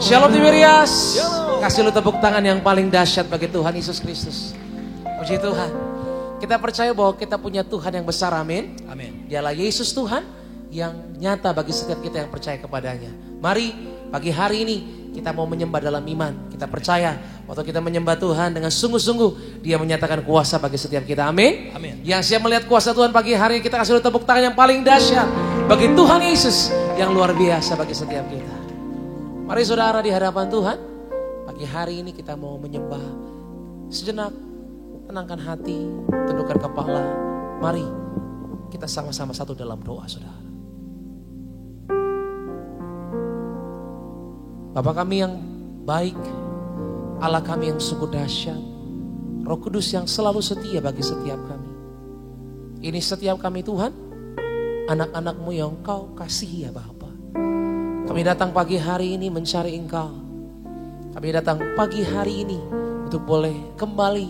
Shalom Tiberias. Kasih lu tepuk tangan yang paling dahsyat bagi Tuhan Yesus Kristus. Puji Tuhan. Kita percaya bahwa kita punya Tuhan yang besar, amin. Amin. Dialah Yesus Tuhan yang nyata bagi setiap kita yang percaya kepadanya. Mari pagi hari ini kita mau menyembah dalam iman. Kita percaya waktu kita menyembah Tuhan dengan sungguh-sungguh, Dia menyatakan kuasa bagi setiap kita, amin. Amin. Yang siap melihat kuasa Tuhan pagi hari ini, kita kasih dulu tepuk tangan yang paling dahsyat bagi Tuhan Yesus yang luar biasa bagi setiap kita. Mari saudara di hadapan Tuhan, pagi hari ini kita mau menyembah sejenak, tenangkan hati, tundukkan kepala. Mari kita sama-sama satu dalam doa, saudara. Bapa kami yang baik, Allah kami yang sungguh dahsyat, Roh Kudus yang selalu setia bagi setiap kami. Ini setiap kami Tuhan, anak-anak-Mu yang Kau kasihi ya Bapa. Kami datang pagi hari ini mencari Engkau. Kami datang pagi hari ini untuk boleh kembali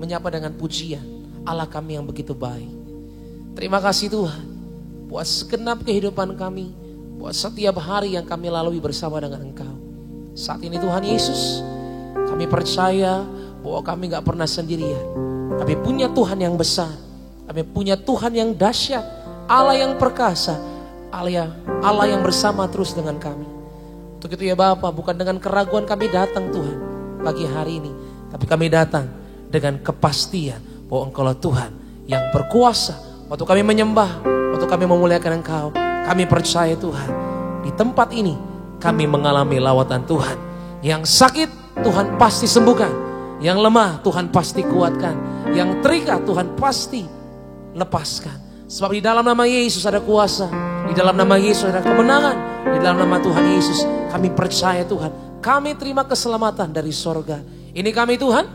menyapa dengan pujian Allah kami yang begitu baik. Terima kasih Tuhan buat segenap kehidupan kami, buat setiap hari yang kami lalui bersama dengan Engkau. Saat ini Tuhan Yesus, kami percaya bahwa kami gak pernah sendirian. Kami punya Tuhan yang besar, kami punya Tuhan yang dahsyat, Allah yang perkasa, Allah yang bersama terus dengan kami. Untuk itu ya Bapa, bukan dengan keraguan kami datang Tuhan pagi hari ini, tapi kami datang dengan kepastian bahwa Engkaulah Tuhan yang berkuasa. Waktu kami menyembah, waktu kami memuliakan Engkau, kami percaya Tuhan, di tempat ini kami mengalami lawatan Tuhan. Yang sakit Tuhan pasti sembuhkan, yang lemah Tuhan pasti kuatkan, yang terikat Tuhan pasti lepaskan. Sebab di dalam nama Yesus ada kuasa, di dalam nama Yesus ada kemenangan, di dalam nama Tuhan Yesus kami percaya Tuhan, kami terima keselamatan dari sorga. Ini kami Tuhan,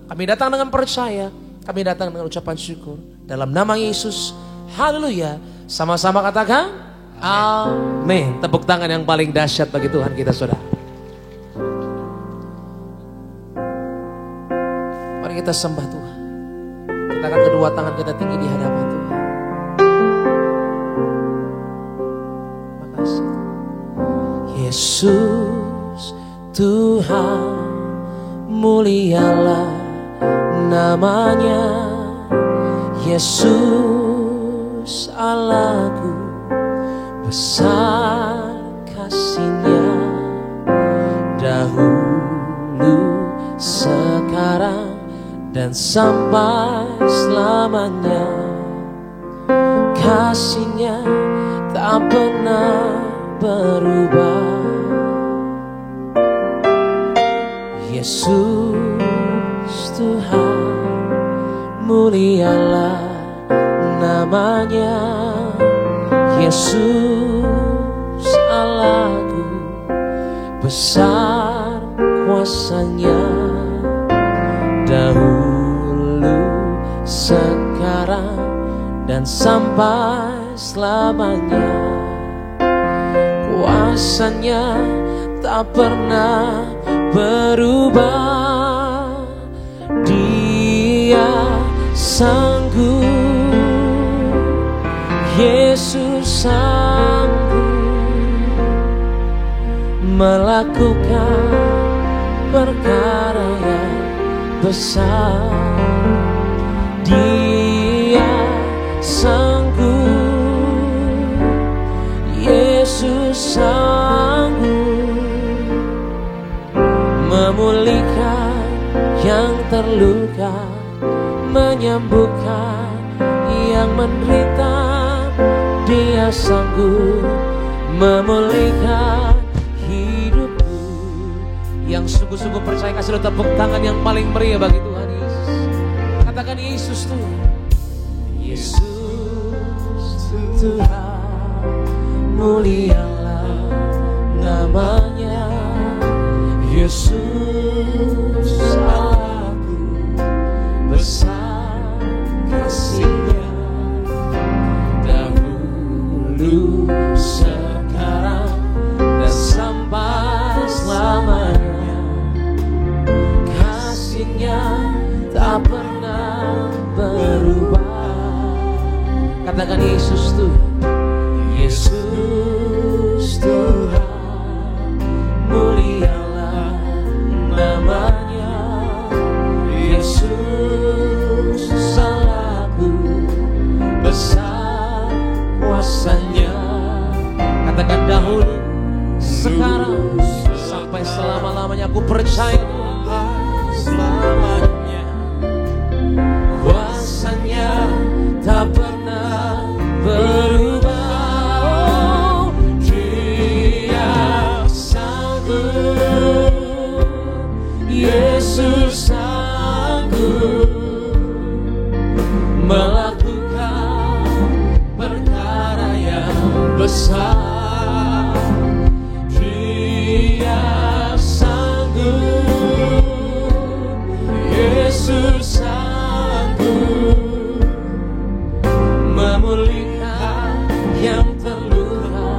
kami datang dengan percaya, kami datang dengan ucapan syukur. Dalam nama Yesus, haleluya. Sama-sama katakan, amin. Tepuk tangan yang paling dahsyat bagi Tuhan kita, saudara. Mari kita sembah Tuhan. Kita akan kedua tangan kita tinggi di hadapan Tuhan. Makasih. Yesus Tuhan, mulialah namanya. Yesus Allahku, besar kasih-Nya, dahulu, sekarang, dan sampai selamanya. Kasih-Nya tak pernah berubah. Yesus Tuhan, mulialah namanya. Yesus Allahku, besar kuasa-Nya, dahulu, sekarang, dan sampai selamanya. Kuasa-Nya tak pernah berubah. Dia sanggup, Yesus sanggup melakukan perkara yang besar. Dia sanggup, Yesus sanggup memulihkan yang terluka, menyembuhkan yang menderita. Dia sanggup memulihkan hidupku. Yang sungguh-sungguh percaya, kasih tepuk tangan yang paling meriah bagi Tuhan Yesus. Katakan Yesus Tuhan. Yesus Tuhan, mulialah namanya. Yesus Allahku, besar kasih-Nya, dahulu, sekarang, dan sampai selamanya. Kasih-Nya tak pernah berubah. Katakan Yesus Tuhan. Yesus Tuhan, mulia selama-lamanya aku percaya Tuhan, selamanya kuasa-Nya tak pernah berubah. Oh, Dia sanggup, Yesus sanggup melakukan perkara yang besar. Dia sanggup, Yesus sanggup memulihkan yang terluka,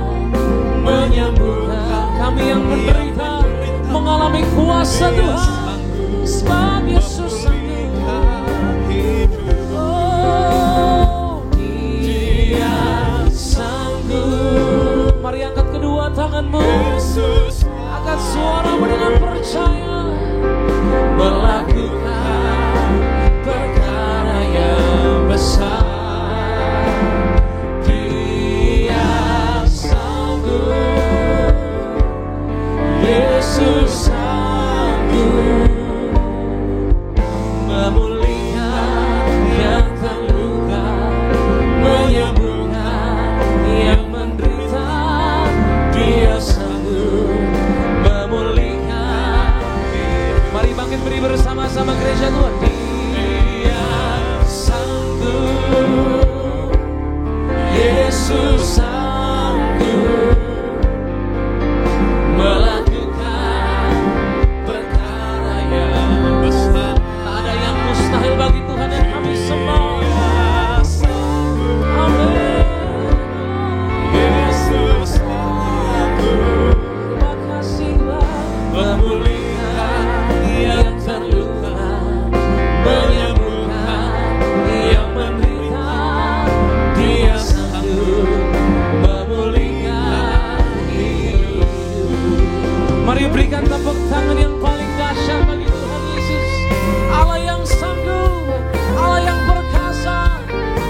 menyembuhkan kami yang menderita, mengalami kuasa Tuhan. Sebab Yesus sanggup. Oh, Dia sanggup. Mari angkat kedua tanganmu, angkat suaramu dengan percaya, melakukan perkara yang besar. Dia sanggup, Yesus sanggup memulihkan yang terluka, menyembuhkan yang menderita. Dia sanggup memulihkan. Mari bangkit beri bersama-sama gereja Tuhan. Dia sanggup, Yesus sanggup melakukan perkara yang besar. Tak ada yang mustahil bagi Tuhan yang kami sembah. Amin. Yesus sanggup, makasihlah, memulihkan yang terluka, menyembuhkan yang menderita. Dia sanggup memulihkan hidup. Mari berikan tepuk tangan yang paling dahsyat bagi Tuhan Yesus. Allah yang sanggup, Allah yang perkasa,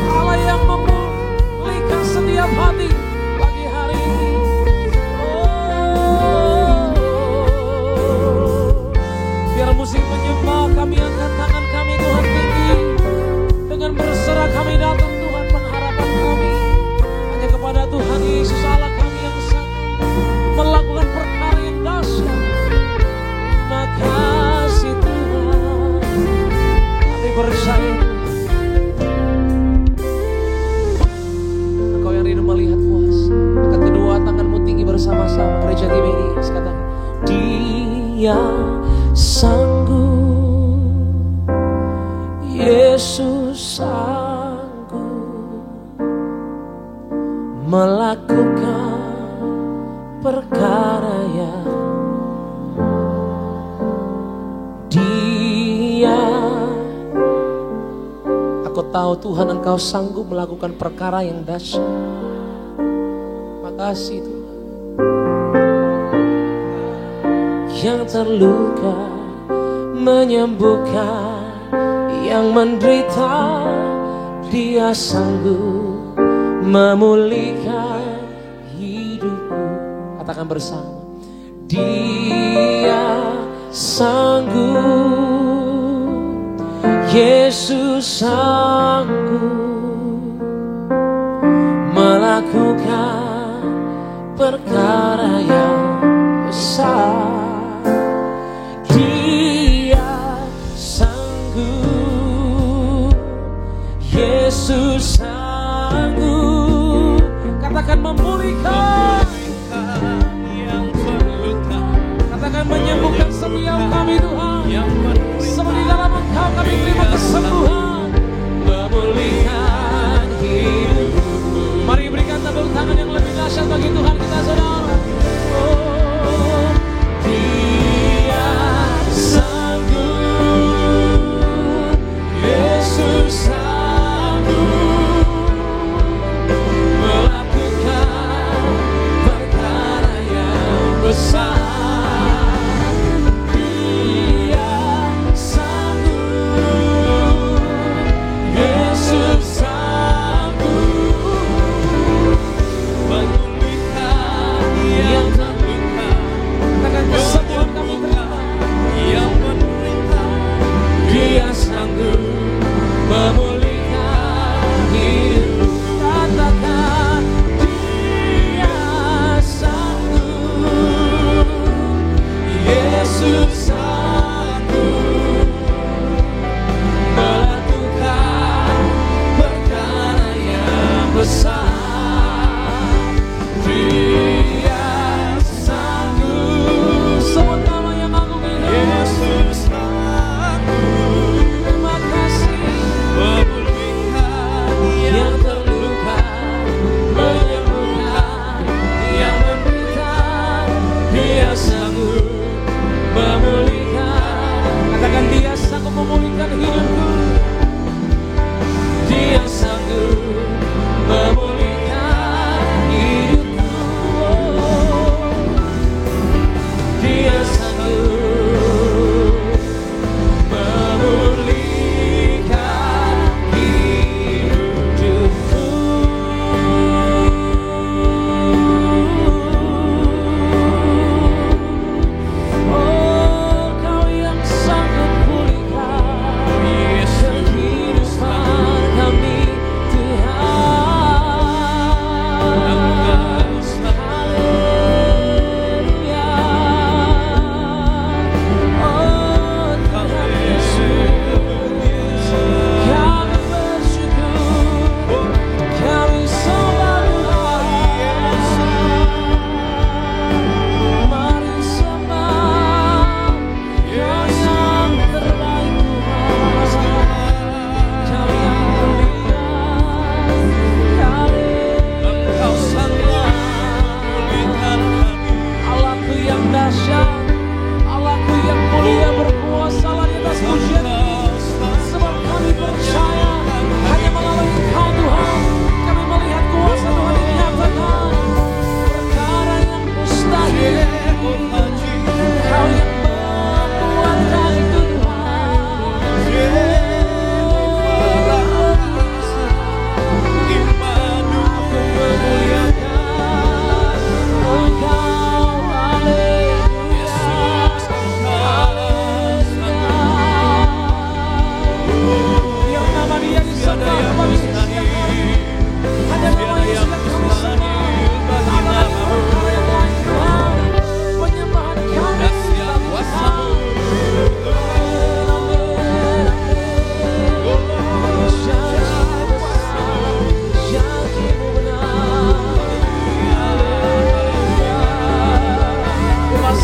Allah yang memulihkan setiap hati pagi hari ini. Oh, biar musik menyembah, kami angkat tangan kami Tuhan tinggi. Dengan berserah kami datang Tuhan, pengharapan kami hanya kepada Tuhan Yesus Allah kami yang sanggup melakukan perkara yang dahsyat. Makasih Tuhan, kami percaya Engkau yang rindu melihat kuasa. Angkat kedua tanganmu tinggi bersama-sama gereja GBI. Katakan, Dia sanggup, Yesus sanggup melakukan perkara yang Dia. Aku tahu Tuhan Engkau sanggup melakukan perkara yang dahsyat. Makasih Tuhan. Yang terluka, menyembuhkan yang menderita. Dia sanggup memulihkan hidupku. Katakan bersama, Dia sanggup, Yesus sanggup melakukan perkara yang besar. Dia sanggup, Yesus sanggup. Katakan memulihkan yang terluka. Katakan menyembuhkan setiap kami Tuhan. Seperti dalam Engkau kami terima kesembuhan, memulihkan hidup. Mari berikan tepuk tangan yang lebih dahsyat bagi Tuhan kita saudara. Oh, Dia sanggup, Yesus sanggup melakukan perkara yang besar. Dia sanggup,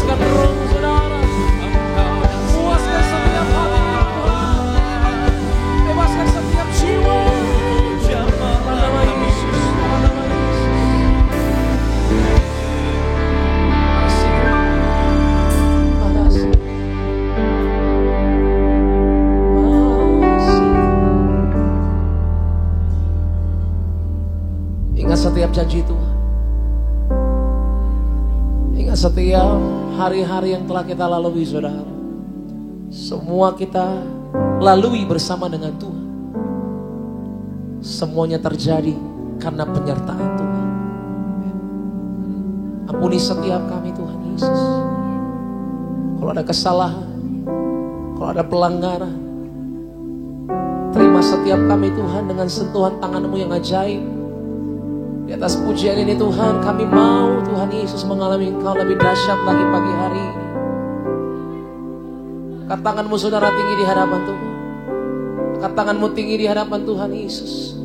Bebaskan roh saudara. Puaskan setiap hati Tuhan. Bebaskan setiap jiwa. Dalam nama Yesus. Dalam nama Yesus. Makasih. Ingat setiap janji Tuhan. Ingat setiap hari-hari yang telah kita lalui saudara. Semua kita lalui bersama dengan Tuhan. Semuanya terjadi karena penyertaan Tuhan. Ampuni setiap kami Tuhan Yesus. Kalau ada kesalahan, kalau ada pelanggaran, terima setiap kami Tuhan dengan sentuhan tangan-Mu yang ajaib. Di atas pujian ini Tuhan, kami mau Tuhan Yesus mengalami Engkau lebih dahsyat lagi pagi hari ini. Angkat tanganmu saudara tinggi di hadapan Tuhan. Angkat tanganmu tinggi di hadapan Tuhan Yesus.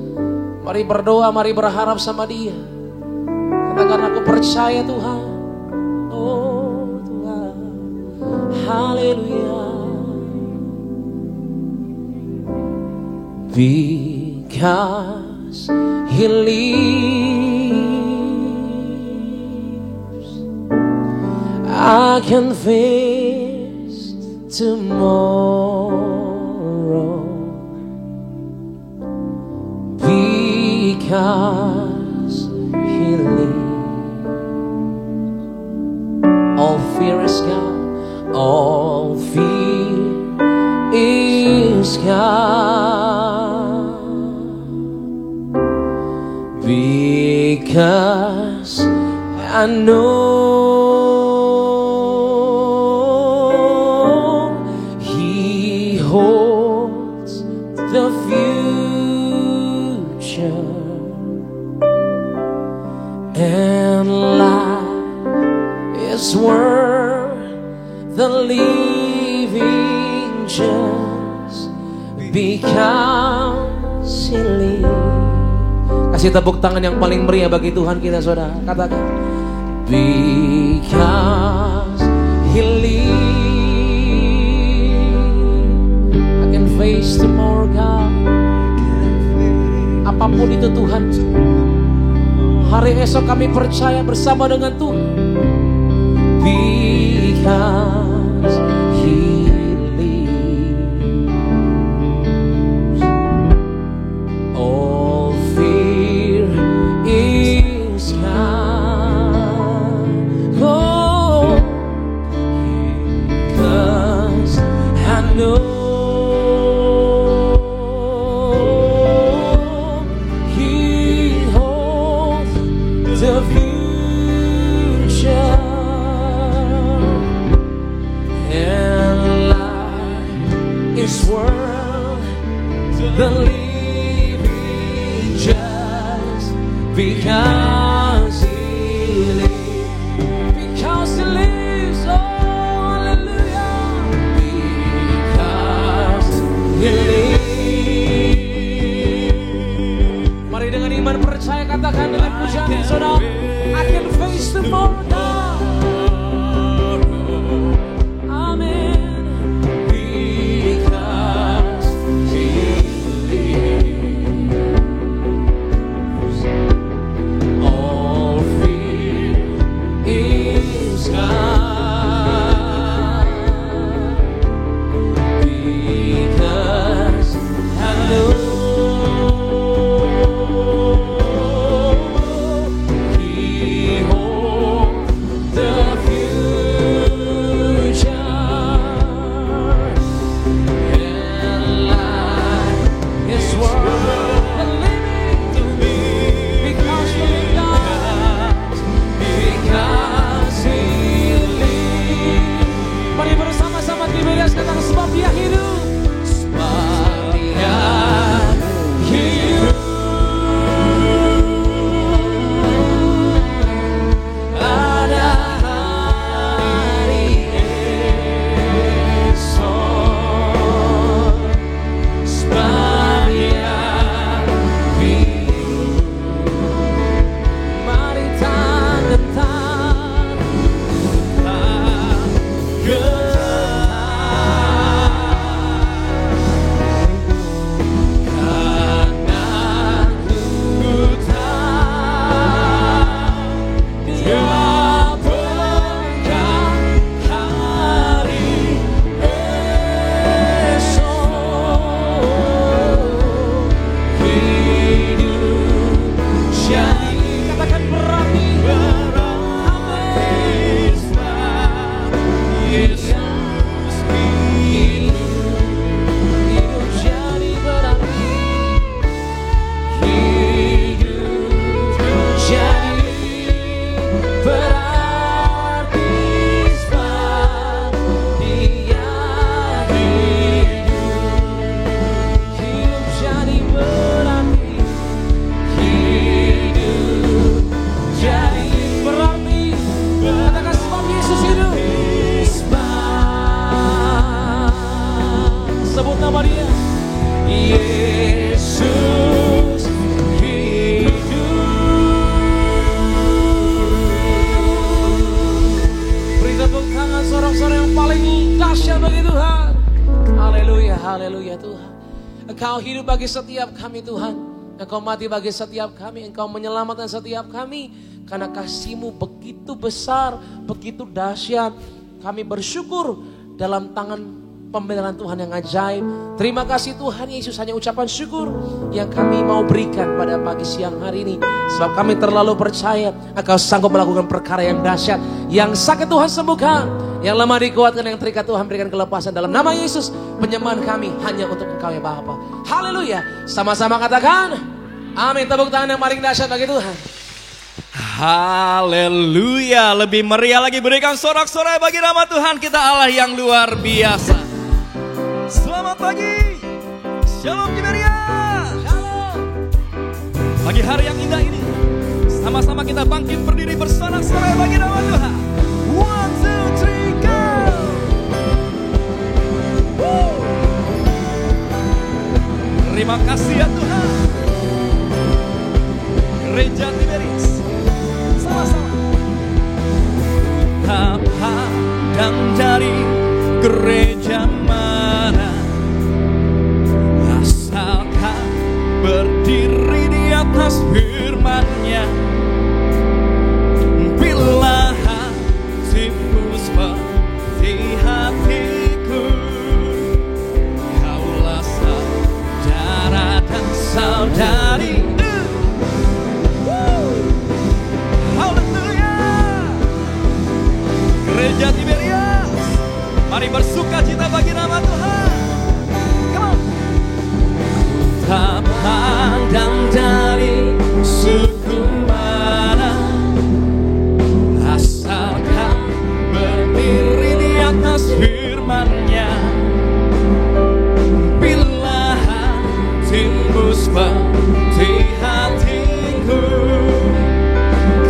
Mari berdoa, mari berharap sama Dia. Katakan, aku percaya Tuhan. Oh Tuhan, haleluya. Because He lives, I can face tomorrow. Because He lives, all fear is gone, all fear is gone. Because I know He holds the future, and life is worth the living just because He lives. Kasih tepuk tangan yang paling meriah bagi Tuhan kita saudara. Katakan, because He lives, I can face tomorrow God. Apapun itu Tuhan, hari esok kami percaya bersama dengan Tuhan. Because He lives, all fear is gone. Oh, because I know He holds the future, and life is worth the living just because He lives. Because He lives, oh hallelujah. Because He lives. Mari dengan iman percaya katakan dengan pujian saudara, I can face tomorrow now. Amen. Because He lives, all fear is gone. Because I know He holds the future, and life is worth the living to me. Because He lives, because He lives. Mari bersama-sama diberikan kata sebab Dia hidup, sebab Dia hidup. Ada hari esok, sebab Dia hidup. Mari tangan Yesus hidup jadi berarti, hidup jadi berarti sebab Dia hidup jadi berarti, hidup jadi berarti. Katakan sebab Yesus hidup. Sebut nama Dia. Yesus hidup. Beri tepuk tangan sorak-sorai yang paling dahsyat bagi Tuhan. Haleluya, haleluya Tuhan. Engkau hidup bagi setiap kami Tuhan. Engkau mati bagi setiap kami. Engkau menyelamatkan setiap kami. Karena kasih-Mu begitu besar, begitu dahsyat. Kami bersyukur dalam tangan pembelaan Tuhan yang ajaib. Terima kasih Tuhan Yesus, hanya ucapan syukur yang kami mau berikan pada pagi siang hari ini. Sebab kami terlalu percaya Engkau sanggup melakukan perkara yang dahsyat. Yang sakit Tuhan sembuhkan, yang lemah dikuatkan, yang terikat Tuhan berikan kelepasan. Dalam nama Yesus, penyembahan kami hanya untuk Engkau ya Bapa. Haleluya. Sama-sama katakan amin. Tepuk tangan yang paling dahsyat bagi Tuhan. Haleluya. Lebih meriah lagi, berikan sorak-sorai bagi nama Tuhan kita, Allah yang luar biasa. Selamat pagi. Shalom Kiberia. Shalom. Pagi hari yang indah ini, sama-sama kita bangkit berdiri bersorak-sorai bagi nama Tuhan. 1, 2, 3, go. Woo. Terima kasih ya Tuhan. Gereja Tiberis, sama-sama. Tak pandang dari gereja mana, asalkan berdiri di atas firman-Nya. Bila hatimu seperti hatiku, kaulah saudara dan saudari. Gereja Tiberias, mari bersuka cita bagi nama Tuhan. Come on. Tak pandang dari suku mana, asalkan berdiri di atas firman-Nya. Bila hatimu seperti hatiku,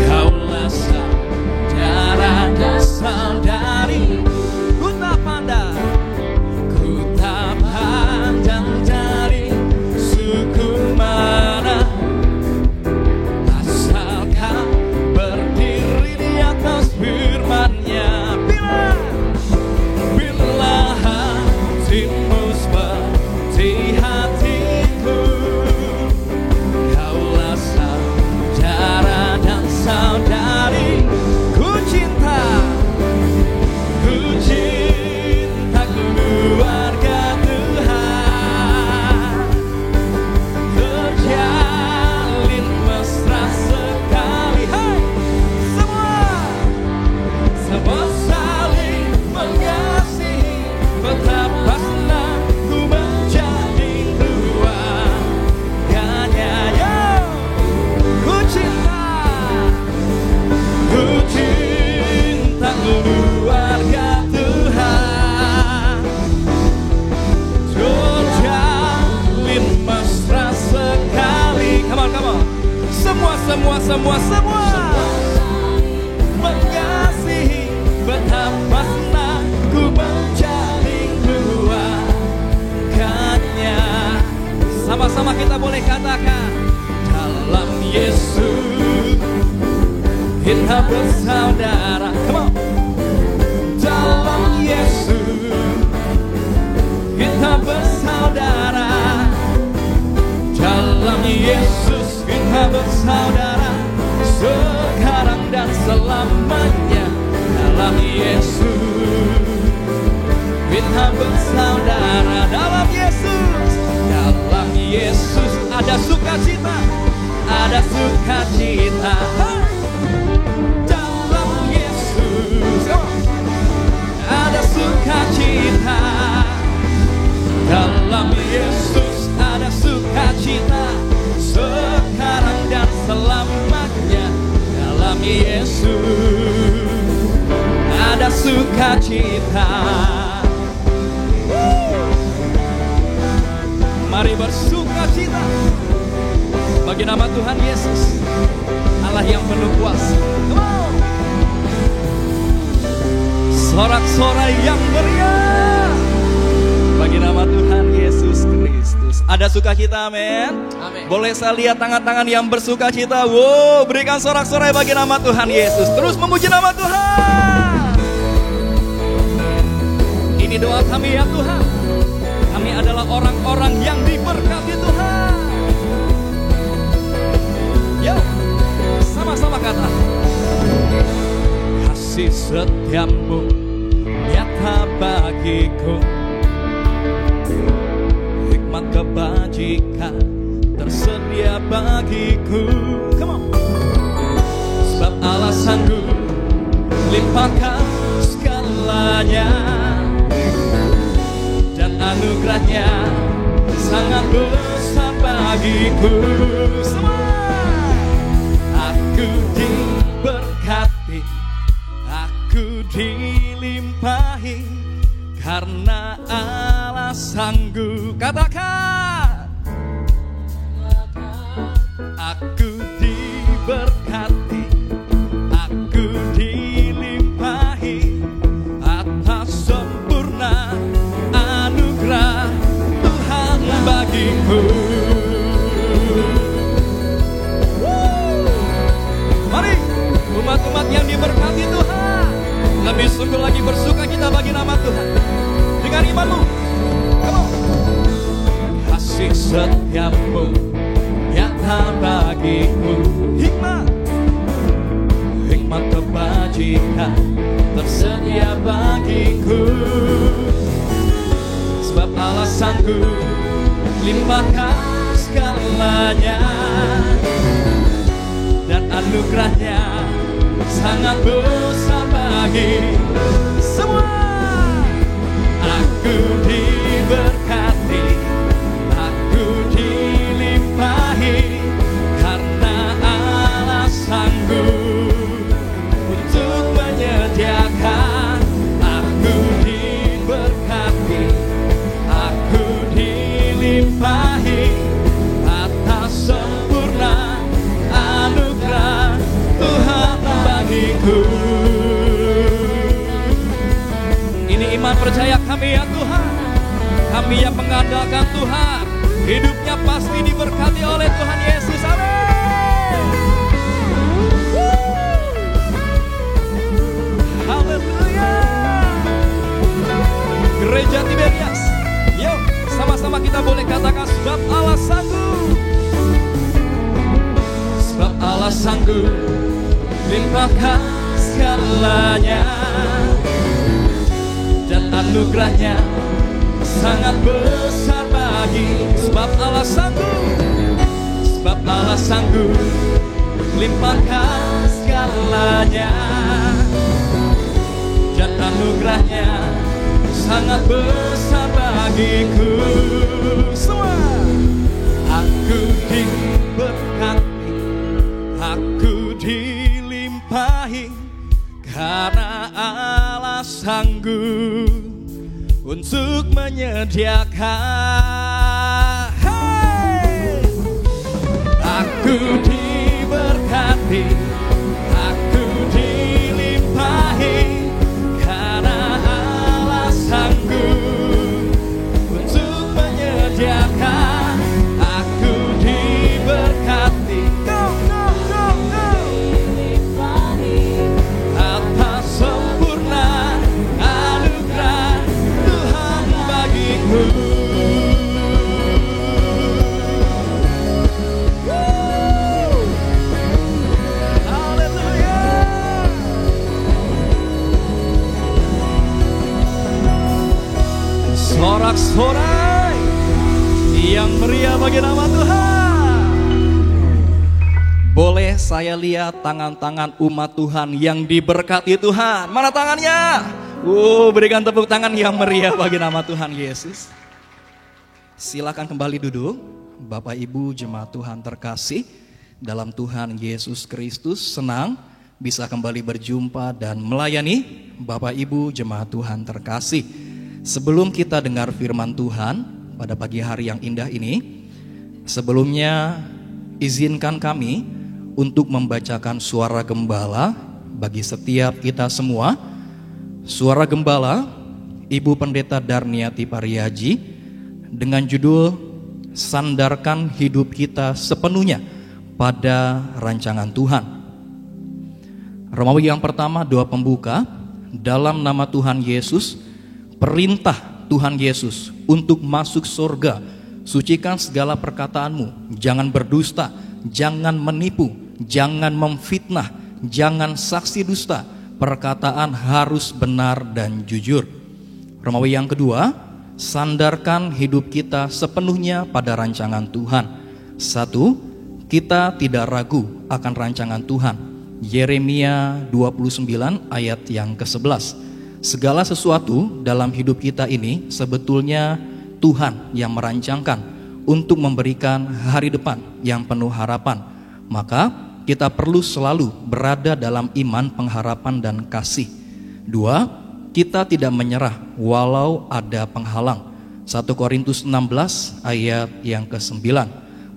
kaulah saudara dan saudari. Ku tak pandang dari suku mana, asalkan berdiri di atas firman-Nya. Bila hatimu seperti hatiku, kaulah saudara dan saudari. Ku cinta keluarga Tuhan, terjalin mesra sekali. Hai, semua saling mengasihi, betapa senang ku menjadi keluarganya. Yo, ku cinta keluarga Tuhan, terjalin mesra sekali. Come on, come on. Semua mengasihi, betapa senang ku menjadi keluarganya. Sama-sama kita boleh katakan, dalam Yesus kita bersaudara. Come on. Dalam Yesus kita bersaudara. Dalam Yesus kita bersaudara, sekarang dan selamanya. Dalam Yesus kita bersaudara. Dalam Yesus ada sukacita, ada sukacita. Dalam Yesus ada bersuka cita bagi nama Tuhan Yesus, Allah yang penuh kuasa. Come on. Sorak-sorai yang meriah bagi nama Tuhan Yesus Kristus. Ada sukacita, amin. Boleh saya lihat tangan-tangan yang bersukacita. Wow, berikan sorak-sorai bagi nama Tuhan Yesus. Terus memuji nama Tuhan. Ini doa kami ya Tuhan. Kami adalah orang-orang yang diberkati Tuhan. Yo, sama-sama kata. Kasih setiamu nyata bagiku, hikmat kebajikan tersedia bagiku. Come on. Sebab Allah sanggup limpahkan segalanya, dan anugerahnya sangat besar bagiku. Semua aku diberkati, aku dilimpahi, karena Allah sanggup. Katakan, aku diberkati, aku dilimpahi atas sempurna anugerah Tuhan bagiku. Mari umat-umat yang diberkati Tuhan, lebih sungguh lagi bersuka kita bagi nama Tuhan dengan imanmu. Come on. Kasih setiamu nyata bagiku, hikmat kebajikan tersedia bagiku. Sebab Allah sanggup limpahkan segalanya, dan anugerahnya sangat besar bagi semua. Aku diberkati, aku dilimpahi, karena Allah sanggup untuk menyediakan. Aku diberkati, aku dilimpahi atas sempurna anugerah Tuhan bagiku. Ini iman percaya kami ya Tuhan. Kami yang mengandalkan Tuhan, hidupnya pasti diberkati oleh Tuhan Yesus. Amin. Haleluya. Gereja Tiberias, yuk sama-sama kita boleh katakan, sebab Allah sanggup. Sebab Allah sanggup limpahkan segalanya, dan anugerahnya sangat besar bagi. Sebab Allah sanggup, sebab Allah sanggup limpahkan segalanya, dan anugerahnya sangat besar bagiku. Semua aku diberkati, aku dilimpahi, karena Allah sanggup untuk menyediakan. Hey! Aku diberkati, aku dilimpahi, karena Allah sanggup untuk menyediakan. Aku diberkati, atas sempurna anugerah Tuhan bagiku. Haleluya. Sorak-sorai yang meriah bagi nama Tuhan. Boleh saya lihat tangan-tangan umat Tuhan yang diberkati Tuhan? Mana tangannya? Berikan tepuk tangan yang meriah bagi nama Tuhan Yesus. Silakan kembali duduk. Bapak Ibu jemaat Tuhan terkasih dalam Tuhan Yesus Kristus, senang bisa kembali berjumpa dan melayani Bapak Ibu jemaat Tuhan terkasih. Sebelum kita dengar firman Tuhan, pada pagi hari yang indah ini. Sebelumnya izinkan kami untuk membacakan suara gembala bagi setiap kita semua. Suara gembala Ibu Pendeta Darniati Pariaji dengan judul Sandarkan Hidup Kita Sepenuhnya pada Rancangan Tuhan. Romawi yang pertama, doa pembuka. Dalam nama Tuhan Yesus, perintah Tuhan Yesus untuk masuk surga. Sucikan segala perkataanmu, jangan berdusta, jangan menipu, jangan memfitnah, jangan saksi dusta. Perkataan harus benar dan jujur. Romawi yang kedua, sandarkan hidup kita sepenuhnya pada rancangan Tuhan. 1. Kita tidak ragu akan rancangan Tuhan. Yeremia 29 ayat yang ke-11. Segala sesuatu dalam hidup kita ini sebetulnya Tuhan yang merancangkan untuk memberikan hari depan yang penuh harapan. Maka kita perlu selalu berada dalam iman, pengharapan, dan kasih. 2. Kita tidak menyerah walau ada penghalang. 1 Korintus 16 ayat yang ke-9.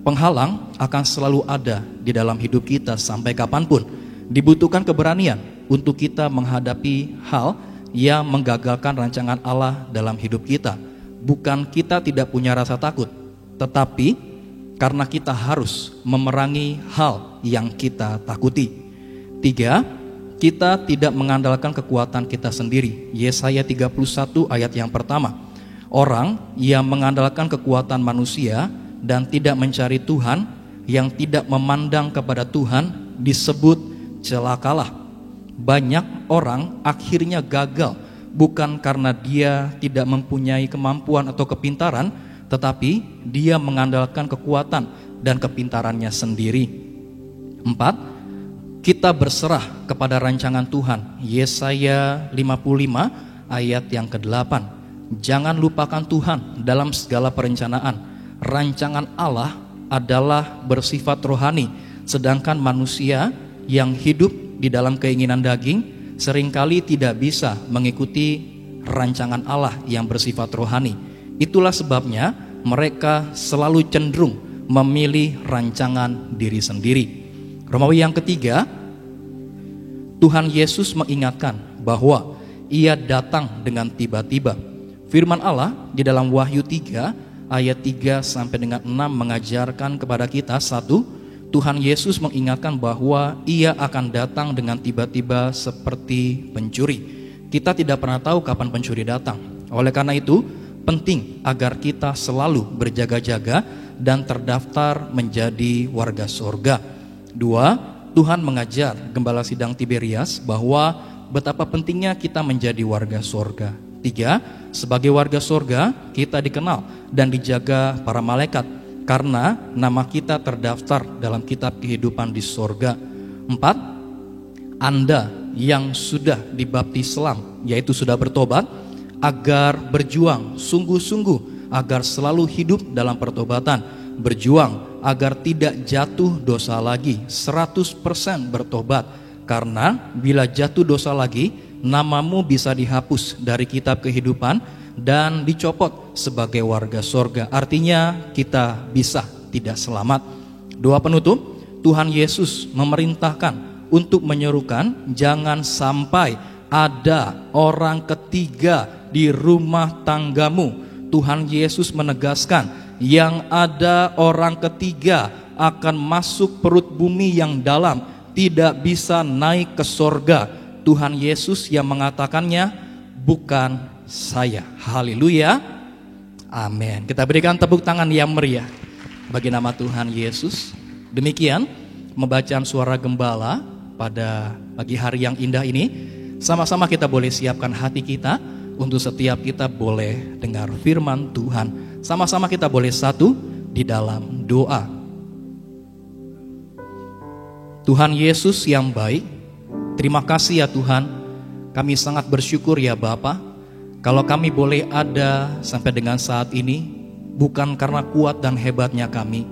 Penghalang akan selalu ada di dalam hidup kita sampai kapanpun. Dibutuhkan keberanian untuk kita menghadapi hal yang menggagalkan rancangan Allah dalam hidup kita. Bukan kita tidak punya rasa takut, tetapi karena kita harus memerangi hal yang kita takuti. 3. Kita tidak mengandalkan kekuatan kita sendiri. Yesaya 31 ayat yang pertama. Orang yang mengandalkan kekuatan manusia dan tidak mencari Tuhan, yang tidak memandang kepada Tuhan, disebut celakalah. Banyak orang akhirnya gagal bukan karena dia tidak mempunyai kemampuan atau kepintaran, tetapi dia mengandalkan kekuatan dan kepintarannya sendiri. 4. Kita berserah kepada rancangan Tuhan. Yesaya 55 ayat yang ke-8. Jangan lupakan Tuhan dalam segala perencanaan. Rancangan Allah adalah bersifat rohani, sedangkan manusia yang hidup di dalam keinginan daging seringkali tidak bisa mengikuti rancangan Allah yang bersifat rohani. Itulah sebabnya mereka selalu cenderung memilih rancangan diri sendiri. Romawi yang ketiga, Tuhan Yesus mengingatkan bahwa Ia datang dengan tiba-tiba. Firman Allah di dalam Wahyu 3 ayat 3 sampai dengan 6 mengajarkan kepada kita, 1. Tuhan Yesus mengingatkan bahwa Ia akan datang dengan tiba-tiba seperti pencuri. Kita tidak pernah tahu kapan pencuri datang. Oleh karena itu, penting agar kita selalu berjaga-jaga dan terdaftar menjadi warga surga. 2. Tuhan mengajar Gembala Sidang Tiberias bahwa betapa pentingnya kita menjadi warga surga. 3. Sebagai warga surga, kita dikenal dan dijaga para malaikat, karena nama kita terdaftar dalam kitab kehidupan di sorga. 4. Anda yang sudah dibaptis Islam, yaitu sudah bertobat, agar berjuang sungguh-sungguh agar selalu hidup dalam pertobatan. Berjuang agar tidak jatuh dosa lagi, 100% bertobat. Karena bila jatuh dosa lagi, namamu bisa dihapus dari kitab kehidupan dan dicopot sebagai warga surga. Artinya kita bisa tidak selamat. Doa penutup, Tuhan Yesus memerintahkan untuk menyerukan jangan sampai ada orang ketiga di rumah tanggamu. Tuhan Yesus menegaskan yang ada orang ketiga akan masuk perut bumi yang dalam, tidak bisa naik ke surga. Tuhan Yesus yang mengatakannya, bukan saya. Haleluya. Amin. Kita berikan tepuk tangan yang meriah bagi nama Tuhan Yesus. Demikian pembacaan suara gembala pada pagi hari yang indah ini. Sama-sama kita boleh siapkan hati kita untuk setiap kita boleh dengar firman Tuhan. Sama-sama kita boleh satu di dalam doa. Tuhan Yesus yang baik, terima kasih ya Tuhan. Kami sangat bersyukur ya Bapa, kalau kami boleh ada sampai dengan saat ini, bukan karena kuat dan hebatnya kami,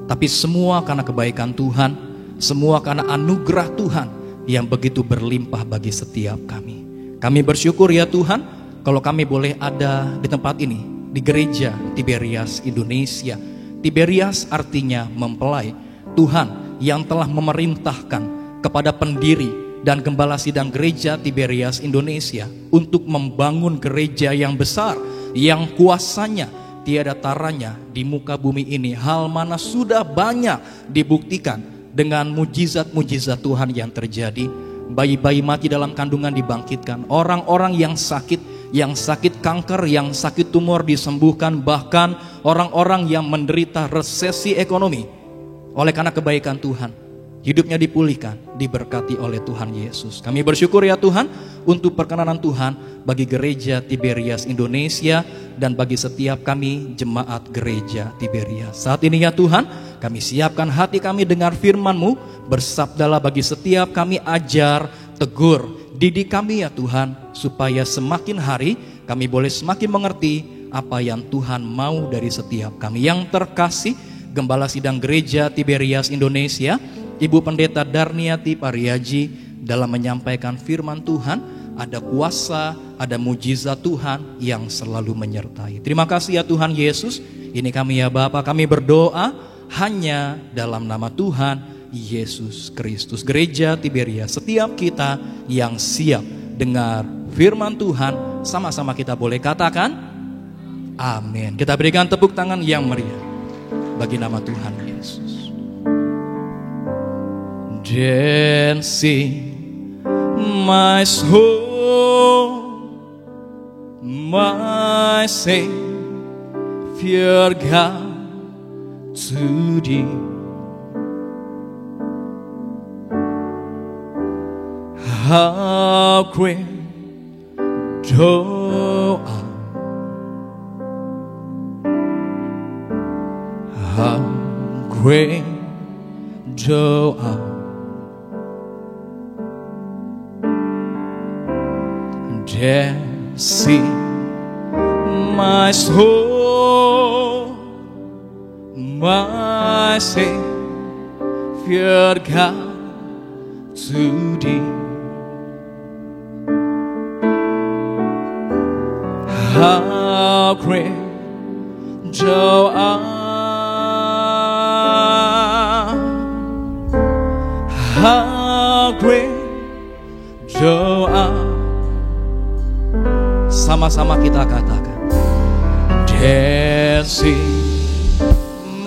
tapi semua karena kebaikan Tuhan, semua karena anugerah Tuhan yang begitu berlimpah bagi setiap kami. Kami bersyukur ya Tuhan, kalau kami boleh ada di tempat ini, di gereja Tiberias Indonesia. Tiberias artinya mempelai. Tuhan yang telah memerintahkan kepada pendiri dan gembala sidang gereja Tiberias Indonesia untuk membangun gereja yang besar, yang kuasanya tiada taranya di muka bumi ini. Hal mana sudah banyak dibuktikan dengan mujizat-mujizat Tuhan yang terjadi. Bayi-bayi mati dalam kandungan dibangkitkan, orang-orang yang sakit kanker, yang sakit tumor disembuhkan, bahkan orang-orang yang menderita resesi ekonomi oleh karena kebaikan Tuhan, hidupnya dipulihkan, diberkati oleh Tuhan Yesus. Kami bersyukur ya Tuhan untuk perkenanan Tuhan bagi gereja Tiberias Indonesia dan bagi setiap kami jemaat gereja Tiberias. Saat ini ya Tuhan, kami siapkan hati kami dengar firman-Mu. Bersabdalah bagi setiap kami, ajar, tegur, didik kami ya Tuhan, supaya semakin hari kami boleh semakin mengerti apa yang Tuhan mau dari setiap kami. Yang terkasih, Gembala Sidang Gereja Tiberias Indonesia, Ibu Pendeta Darniati Pariaji, dalam menyampaikan firman Tuhan, ada kuasa, ada mujizat Tuhan yang selalu menyertai. Terima kasih ya Tuhan Yesus. Ini kami ya Bapa, kami berdoa hanya dalam nama Tuhan Yesus Kristus. Gereja Tiberias, setiap kita yang siap dengar firman Tuhan, sama-sama kita boleh katakan amin. Kita berikan tepuk tangan yang meriah bagi nama Tuhan Yesus. Then sing my soul, my Savior God, to Thee. How great thou art, how great thou art. Then sing my soul, my Savior God, to Thee. How great thou art, how great thou art. Sama-sama kita katakan, dancing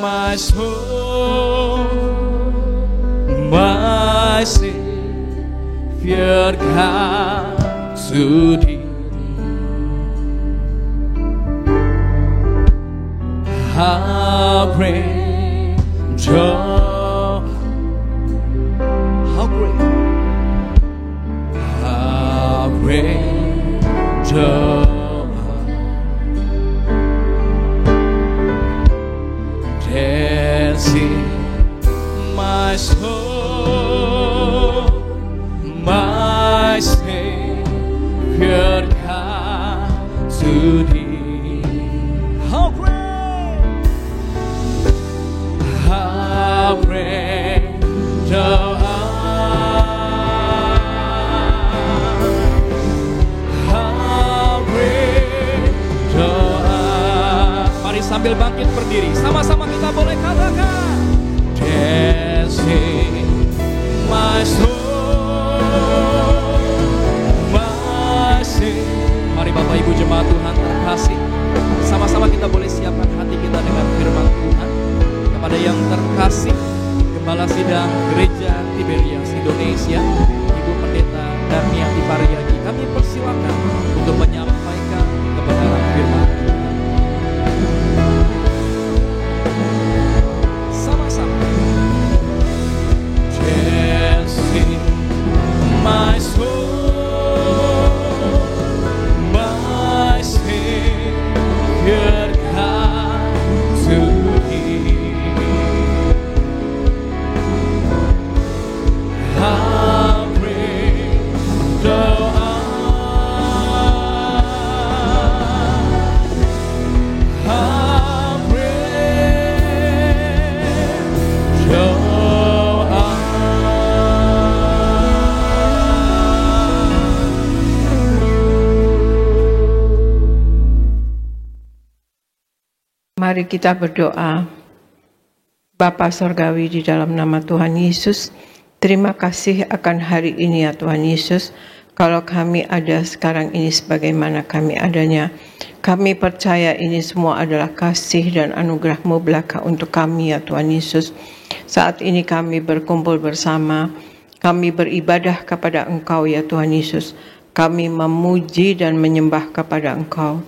my soul, my Savior God, to Thee. How great thou, how great thou art. Dancing my soul, my Savior God, to Thee. How great thou art, how great thou art. Mari sambil bangkit berdiri, sama-sama kita boleh katakan, dancing my soul, my Savior. Mari Bapak Ibu jemaat Tuhan terkasih, sama-sama kita boleh siapkan hati kita dengan firman Tuhan. Kepada yang terkasih, Gembala Sidang Gereja Tiberias Indonesia, Ibu Pendeta Darniati Pariaji, kami persilakan untuk menyampaikan kebenaran firman Tuhan. Sama-sama. Dancing my soul, my Savior God, to how great thou art, Mari kita berdoa. Bapa Sorgawi, di dalam nama Tuhan Yesus, terima kasih akan hari ini ya Tuhan Yesus. Kalau kami ada sekarang ini sebagaimana kami adanya, kami percaya ini semua adalah kasih dan anugerah-Mu belaka untuk kami ya Tuhan Yesus. Saat ini kami berkumpul bersama, kami beribadah kepada Engkau ya Tuhan Yesus. Kami memuji dan menyembah kepada Engkau.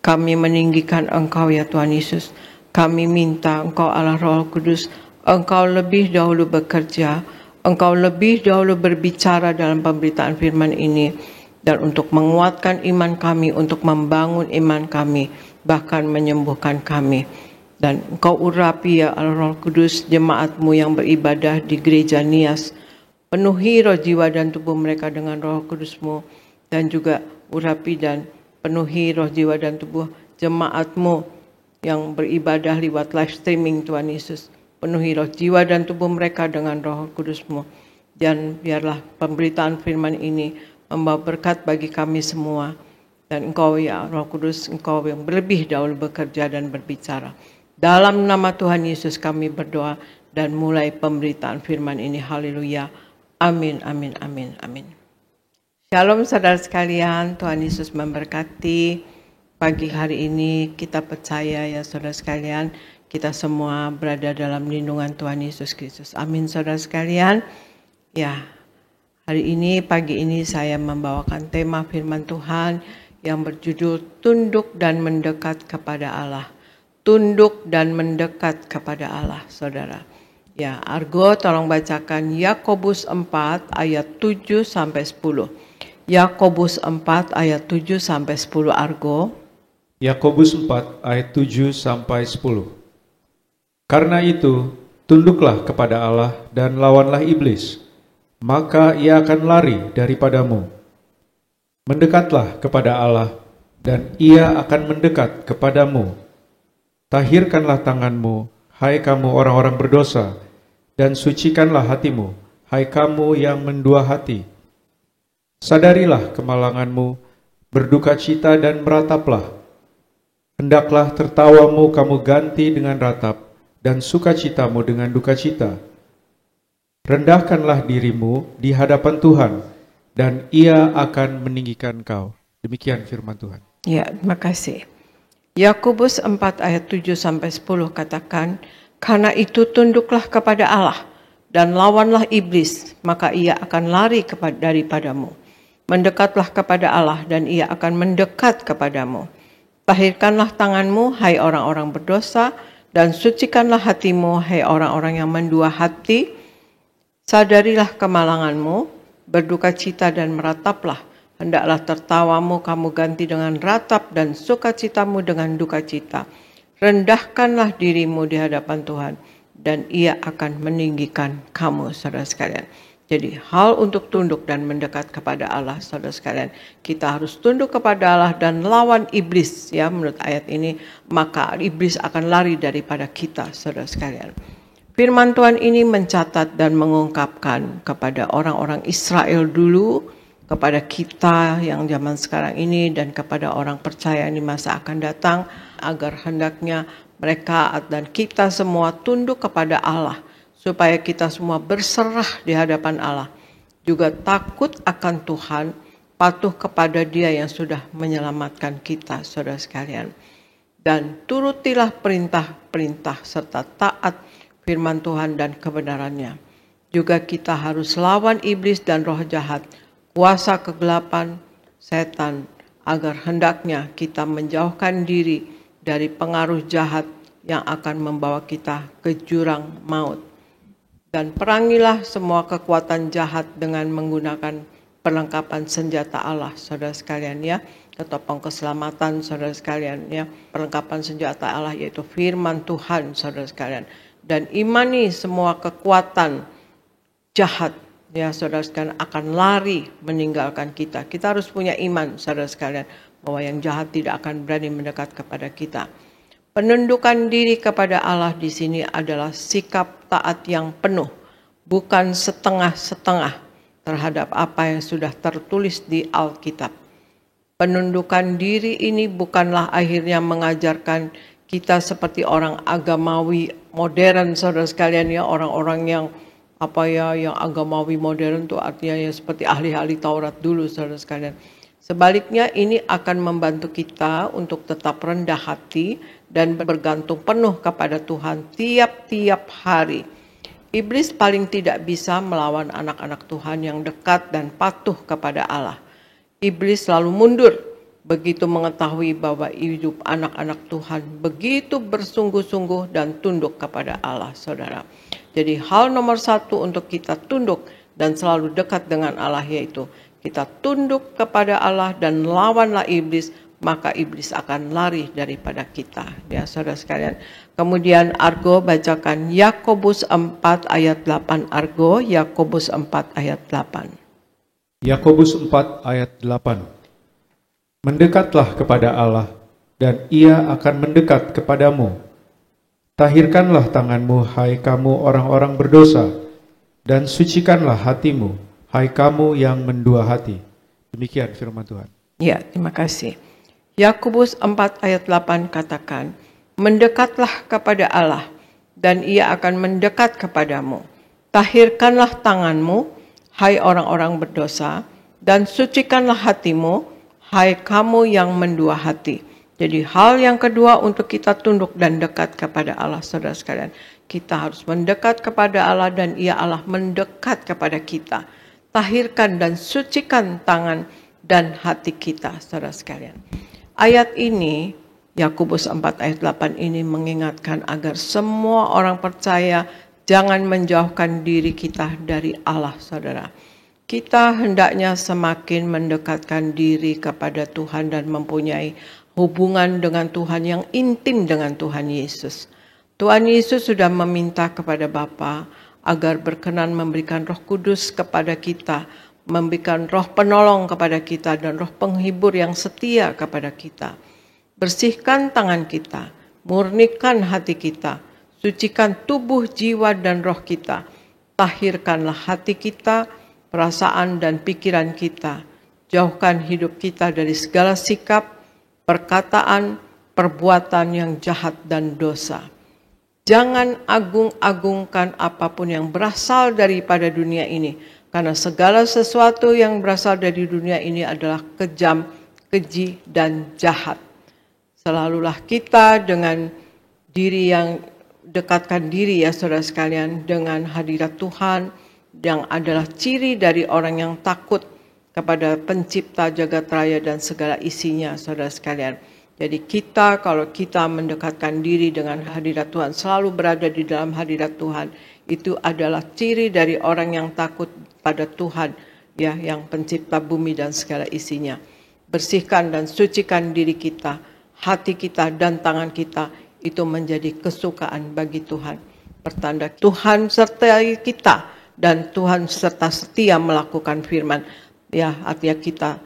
Kami meninggikan Engkau ya Tuhan Yesus. Kami minta Engkau Allah Roh Kudus, Engkau lebih dahulu bekerja, Engkau lebih dahulu berbicara dalam pemberitaan firman ini, dan untuk menguatkan iman kami, untuk membangun iman kami, bahkan menyembuhkan kami. Dan Engkau urapi ya Allah Roh Kudus jemaat-Mu yang beribadah di gereja Nias. Penuhi roh jiwa dan tubuh mereka dengan Roh Kudus-Mu, dan juga urapi dan penuhi roh jiwa dan tubuh jemaat-Mu yang beribadah lewat live streaming Tuhan Yesus. Penuhi roh jiwa dan tubuh mereka dengan Roh Kudus-Mu. Dan biarlah pemberitaan firman ini membawa berkat bagi kami semua. Dan Engkau ya Roh Kudus, Engkau yang lebih dahulu bekerja dan berbicara. Dalam nama Tuhan Yesus kami berdoa dan mulai pemberitaan firman ini. Haleluya. Amin, amin, amin, amin. Shalom saudara sekalian, Tuhan Yesus memberkati. Pagi hari ini kita percaya ya saudara sekalian, kita semua berada dalam lindungan Tuhan Yesus Kristus. Amin saudara sekalian. Ya, hari ini, pagi ini saya membawakan tema firman Tuhan yang berjudul tunduk dan mendekat kepada Allah. Tunduk dan mendekat kepada Allah, saudara. Ya, Argo tolong bacakan Yakobus 4 ayat 7 sampai 10. Yakobus 4 ayat 7 sampai 10 Argo. Yakobus 4 ayat 7 sampai 10. Karena itu, tunduklah kepada Allah dan lawanlah iblis, maka ia akan lari daripadamu. Mendekatlah kepada Allah dan ia akan mendekat kepadamu. Tahirkanlah tanganmu, hai kamu orang-orang berdosa, dan sucikanlah hatimu, hai kamu yang mendua hati. Sadarilah kemalanganmu, berduka cita dan merataplah. Hendaklah tertawamu kamu ganti dengan ratap, dan sukacitamu dengan duka cita. Rendahkanlah dirimu di hadapan Tuhan, dan Ia akan meninggikan kau. Demikian firman Tuhan. Ya, terima kasih. Yakobus 4 ayat 7 sampai 10 katakan, karena itu tunduklah kepada Allah dan lawanlah iblis, maka ia akan lari daripadamu. Mendekatlah kepada Allah dan ia akan mendekat kepadamu. Tahirkanlah tanganmu, hai orang-orang berdosa, dan sucikanlah hatimu, hai orang-orang yang mendua hati. Sadarilah kemalanganmu, berduka cita dan merataplah. Hendaklah tertawamu kamu ganti dengan ratap dan sukacitamu dengan duka cita. Rendahkanlah dirimu di hadapan Tuhan, dan Ia akan meninggikan kamu, saudara sekalian. Jadi hal untuk tunduk dan mendekat kepada Allah, saudara sekalian. Kita harus tunduk kepada Allah dan lawan iblis, ya menurut ayat ini. Maka iblis akan lari daripada kita, saudara sekalian. Firman Tuhan ini mencatat dan mengungkapkan kepada orang-orang Israel dulu, kepada kita yang zaman sekarang ini, dan kepada orang percaya di masa akan datang, agar hendaknya mereka dan kita semua tunduk kepada Allah, supaya kita semua berserah di hadapan Allah, juga takut akan Tuhan, patuh kepada Dia yang sudah menyelamatkan kita, saudara sekalian. Dan turutilah perintah-perintah serta taat firman Tuhan dan kebenarannya. Juga kita harus lawan iblis dan roh jahat, kuasa kegelapan, setan, agar hendaknya kita menjauhkan diri dari pengaruh jahat yang akan membawa kita ke jurang maut. Dan perangilah semua kekuatan jahat dengan menggunakan perlengkapan senjata Allah, saudara sekalian ya. Ketopong keselamatan, saudara sekalian ya. Perlengkapan senjata Allah yaitu firman Tuhan, saudara sekalian. Dan imani semua kekuatan jahat, ya saudara sekalian, akan lari meninggalkan kita. Kita harus punya iman, saudara sekalian, bahwa yang jahat tidak akan berani mendekat kepada kita. Penundukan diri kepada Allah di sini adalah sikap taat yang penuh, bukan setengah-setengah terhadap apa yang sudah tertulis di Alkitab. Penundukan diri ini bukanlah akhirnya mengajarkan kita seperti orang agamawi modern, saudara sekalian, ya, orang-orang yang yang agamawi modern itu artinya ya seperti ahli-ahli Taurat dulu, saudara sekalian. Sebaliknya ini akan membantu kita untuk tetap rendah hati dan bergantung penuh kepada Tuhan tiap-tiap hari. Iblis paling tidak bisa melawan anak-anak Tuhan yang dekat dan patuh kepada Allah. Iblis selalu mundur begitu mengetahui bahwa hidup anak-anak Tuhan begitu bersungguh-sungguh dan tunduk kepada Allah, saudara. Jadi hal nomor satu untuk kita tunduk dan selalu dekat dengan Allah, yaitu kita tunduk kepada Allah dan lawanlah iblis, maka iblis akan lari daripada kita. Ya, saudara sekalian. Kemudian Argo bacakan Yakobus 4 ayat 8. Argo, Yakobus 4 ayat 8. Yakobus 4 ayat 8. Mendekatlah kepada Allah, dan Ia akan mendekat kepadamu. Tahirkanlah tanganmu, hai kamu orang-orang berdosa, dan sucikanlah hatimu, hai kamu yang mendua hati. Demikian firman Tuhan. Ya, terima kasih. Yakobus 4 ayat 8 katakan, mendekatlah kepada Allah, dan Ia akan mendekat kepadamu. Tahirkanlah tanganmu, hai orang-orang berdosa, dan sucikanlah hatimu, hai kamu yang mendua hati. Jadi hal yang kedua untuk kita tunduk dan dekat kepada Allah, saudara sekalian. Kita harus mendekat kepada Allah dan Ia Allah mendekat kepada kita. Tahirkan dan sucikan tangan dan hati kita, saudara sekalian. Ayat ini, Yakobus 4 ayat 8 ini mengingatkan agar semua orang percaya jangan menjauhkan diri kita dari Allah, saudara. Kita hendaknya semakin mendekatkan diri kepada Tuhan dan mempunyai hubungan dengan Tuhan yang intim dengan Tuhan Yesus. Tuhan Yesus sudah meminta kepada Bapa agar berkenan memberikan Roh Kudus kepada kita, memberikan Roh penolong kepada kita dan Roh penghibur yang setia kepada kita. Bersihkan tangan kita, murnikan hati kita, sucikan tubuh, jiwa dan roh kita. Tahirkanlah hati kita, perasaan dan pikiran kita. Jauhkan hidup kita dari segala sikap, perkataan, perbuatan yang jahat dan dosa. Jangan agung-agungkan apapun yang berasal daripada dunia ini, karena segala sesuatu yang berasal dari dunia ini adalah kejam, keji, dan jahat. Selalulah kita dengan diri yang dekatkan diri, ya saudara sekalian, dengan hadirat Tuhan, yang adalah ciri dari orang yang takut kepada pencipta jagat raya dan segala isinya, saudara sekalian. Jadi kalau kita mendekatkan diri dengan hadirat Tuhan, selalu berada di dalam hadirat Tuhan, itu adalah ciri dari orang yang takut pada Tuhan, ya, yang pencipta bumi dan segala isinya. Bersihkan dan sucikan diri kita, hati kita dan tangan kita, itu menjadi kesukaan bagi Tuhan. Pertanda Tuhan sertai kita, dan Tuhan serta setia melakukan firman. Ya, artinya kita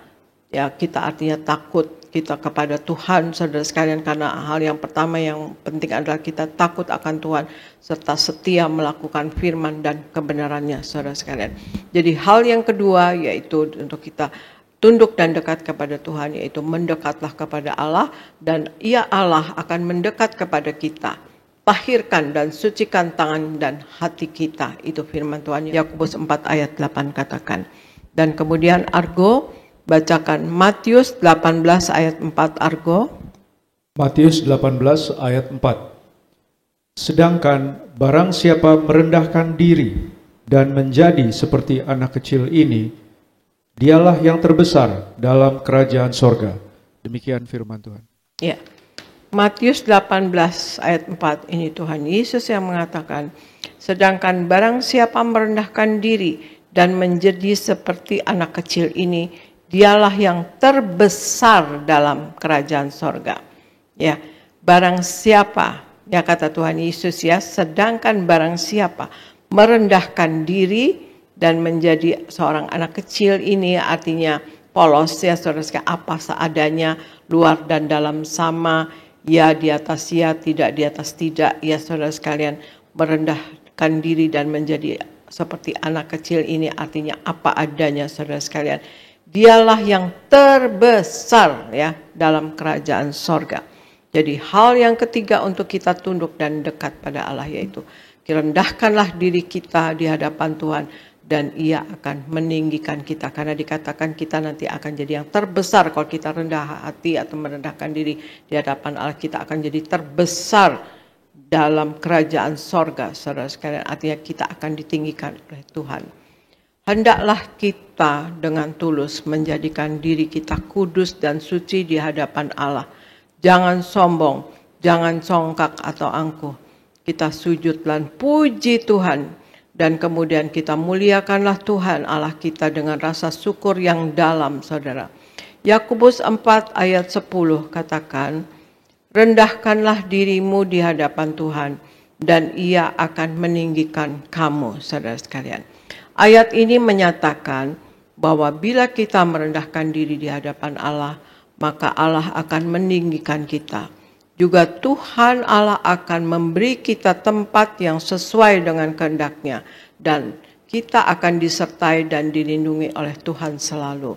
artinya takut kita kepada Tuhan, saudara sekalian, karena hal yang pertama yang penting adalah kita takut akan Tuhan serta setia melakukan firman dan kebenarannya, saudara sekalian. Jadi hal yang kedua yaitu untuk kita tunduk dan dekat kepada Tuhan, yaitu mendekatlah kepada Allah dan Ia Allah akan mendekat kepada kita. Tahirkan dan sucikan tangan dan hati kita. Itu firman Tuhan. Yakobus 4 ayat 8 katakan. Dan kemudian Argo bacakan Matius 18 ayat 4 Argo. Matius 18 ayat 4. Sedangkan barang siapa merendahkan diri dan menjadi seperti anak kecil ini, dialah yang terbesar dalam kerajaan sorga. Demikian firman Tuhan. Ya. Matius 18 ayat 4 ini Tuhan Yesus yang mengatakan, sedangkan barang siapa merendahkan diri dan menjadi seperti anak kecil ini, dialah yang terbesar dalam kerajaan sorga. Ya, barang siapa, ya kata Tuhan Yesus, ya, sedangkan barang siapa merendahkan diri dan menjadi seorang anak kecil ini, artinya polos, ya saudara, apa seadanya, luar dan dalam sama, ya di atas ya, tidak di atas tidak, ya saudara sekalian, merendahkan diri dan menjadi seperti anak kecil ini artinya apa adanya, saudara sekalian. Dialah yang terbesar, ya, dalam kerajaan sorga. Jadi hal yang ketiga untuk kita tunduk dan dekat pada Allah yaitu rendahkanlah diri kita di hadapan Tuhan dan Ia akan meninggikan kita. Karena dikatakan kita nanti akan jadi yang terbesar kalau kita rendah hati atau merendahkan diri di hadapan Allah. Kita akan jadi terbesar dalam kerajaan sorga, saudara sekalian. Artinya kita akan ditinggikan oleh Tuhan. Hendaklah kita dengan tulus menjadikan diri kita kudus dan suci di hadapan Allah. Jangan sombong, jangan songkak atau angkuh. Kita sujud dan puji Tuhan. Dan kemudian kita muliakanlah Tuhan Allah kita dengan rasa syukur yang dalam, saudara. Yakobus 4 ayat 10 katakan, rendahkanlah dirimu di hadapan Tuhan dan Ia akan meninggikan kamu, saudara sekalian. Ayat ini menyatakan bahwa bila kita merendahkan diri di hadapan Allah, maka Allah akan meninggikan kita. Juga Tuhan Allah akan memberi kita tempat yang sesuai dengan kehendak-Nya. Dan kita akan disertai dan dilindungi oleh Tuhan selalu.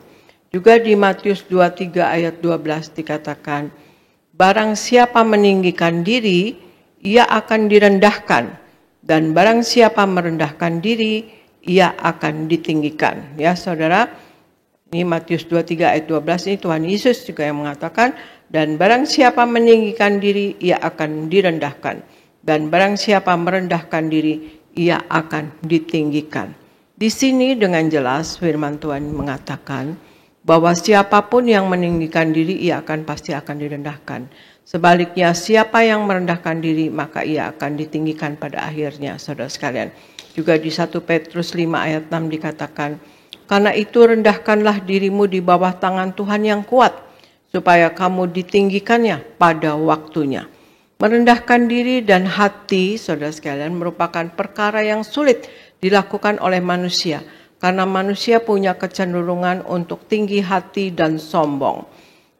Juga di Matius 23 ayat 12 dikatakan, barang siapa meninggikan diri, ia akan direndahkan. Dan barang siapa merendahkan diri, ia akan ditinggikan. Ya saudara, ini Matius 23 ayat 12 ini Tuhan Yesus juga yang mengatakan, dan barang siapa meninggikan diri, ia akan direndahkan. Dan barang siapa merendahkan diri, ia akan ditinggikan. Di sini dengan jelas firman Tuhan mengatakan bahwa siapapun yang meninggikan diri, ia pasti akan direndahkan. Sebaliknya, siapa yang merendahkan diri, maka ia akan ditinggikan pada akhirnya, saudara sekalian. Juga di 1 Petrus 5 ayat 6 dikatakan, karena itu rendahkanlah dirimu di bawah tangan Tuhan yang kuat, supaya kamu ditinggikannya pada waktunya. Merendahkan diri dan hati, saudara sekalian, merupakan perkara yang sulit dilakukan oleh manusia. Karena manusia punya kecenderungan untuk tinggi hati dan sombong.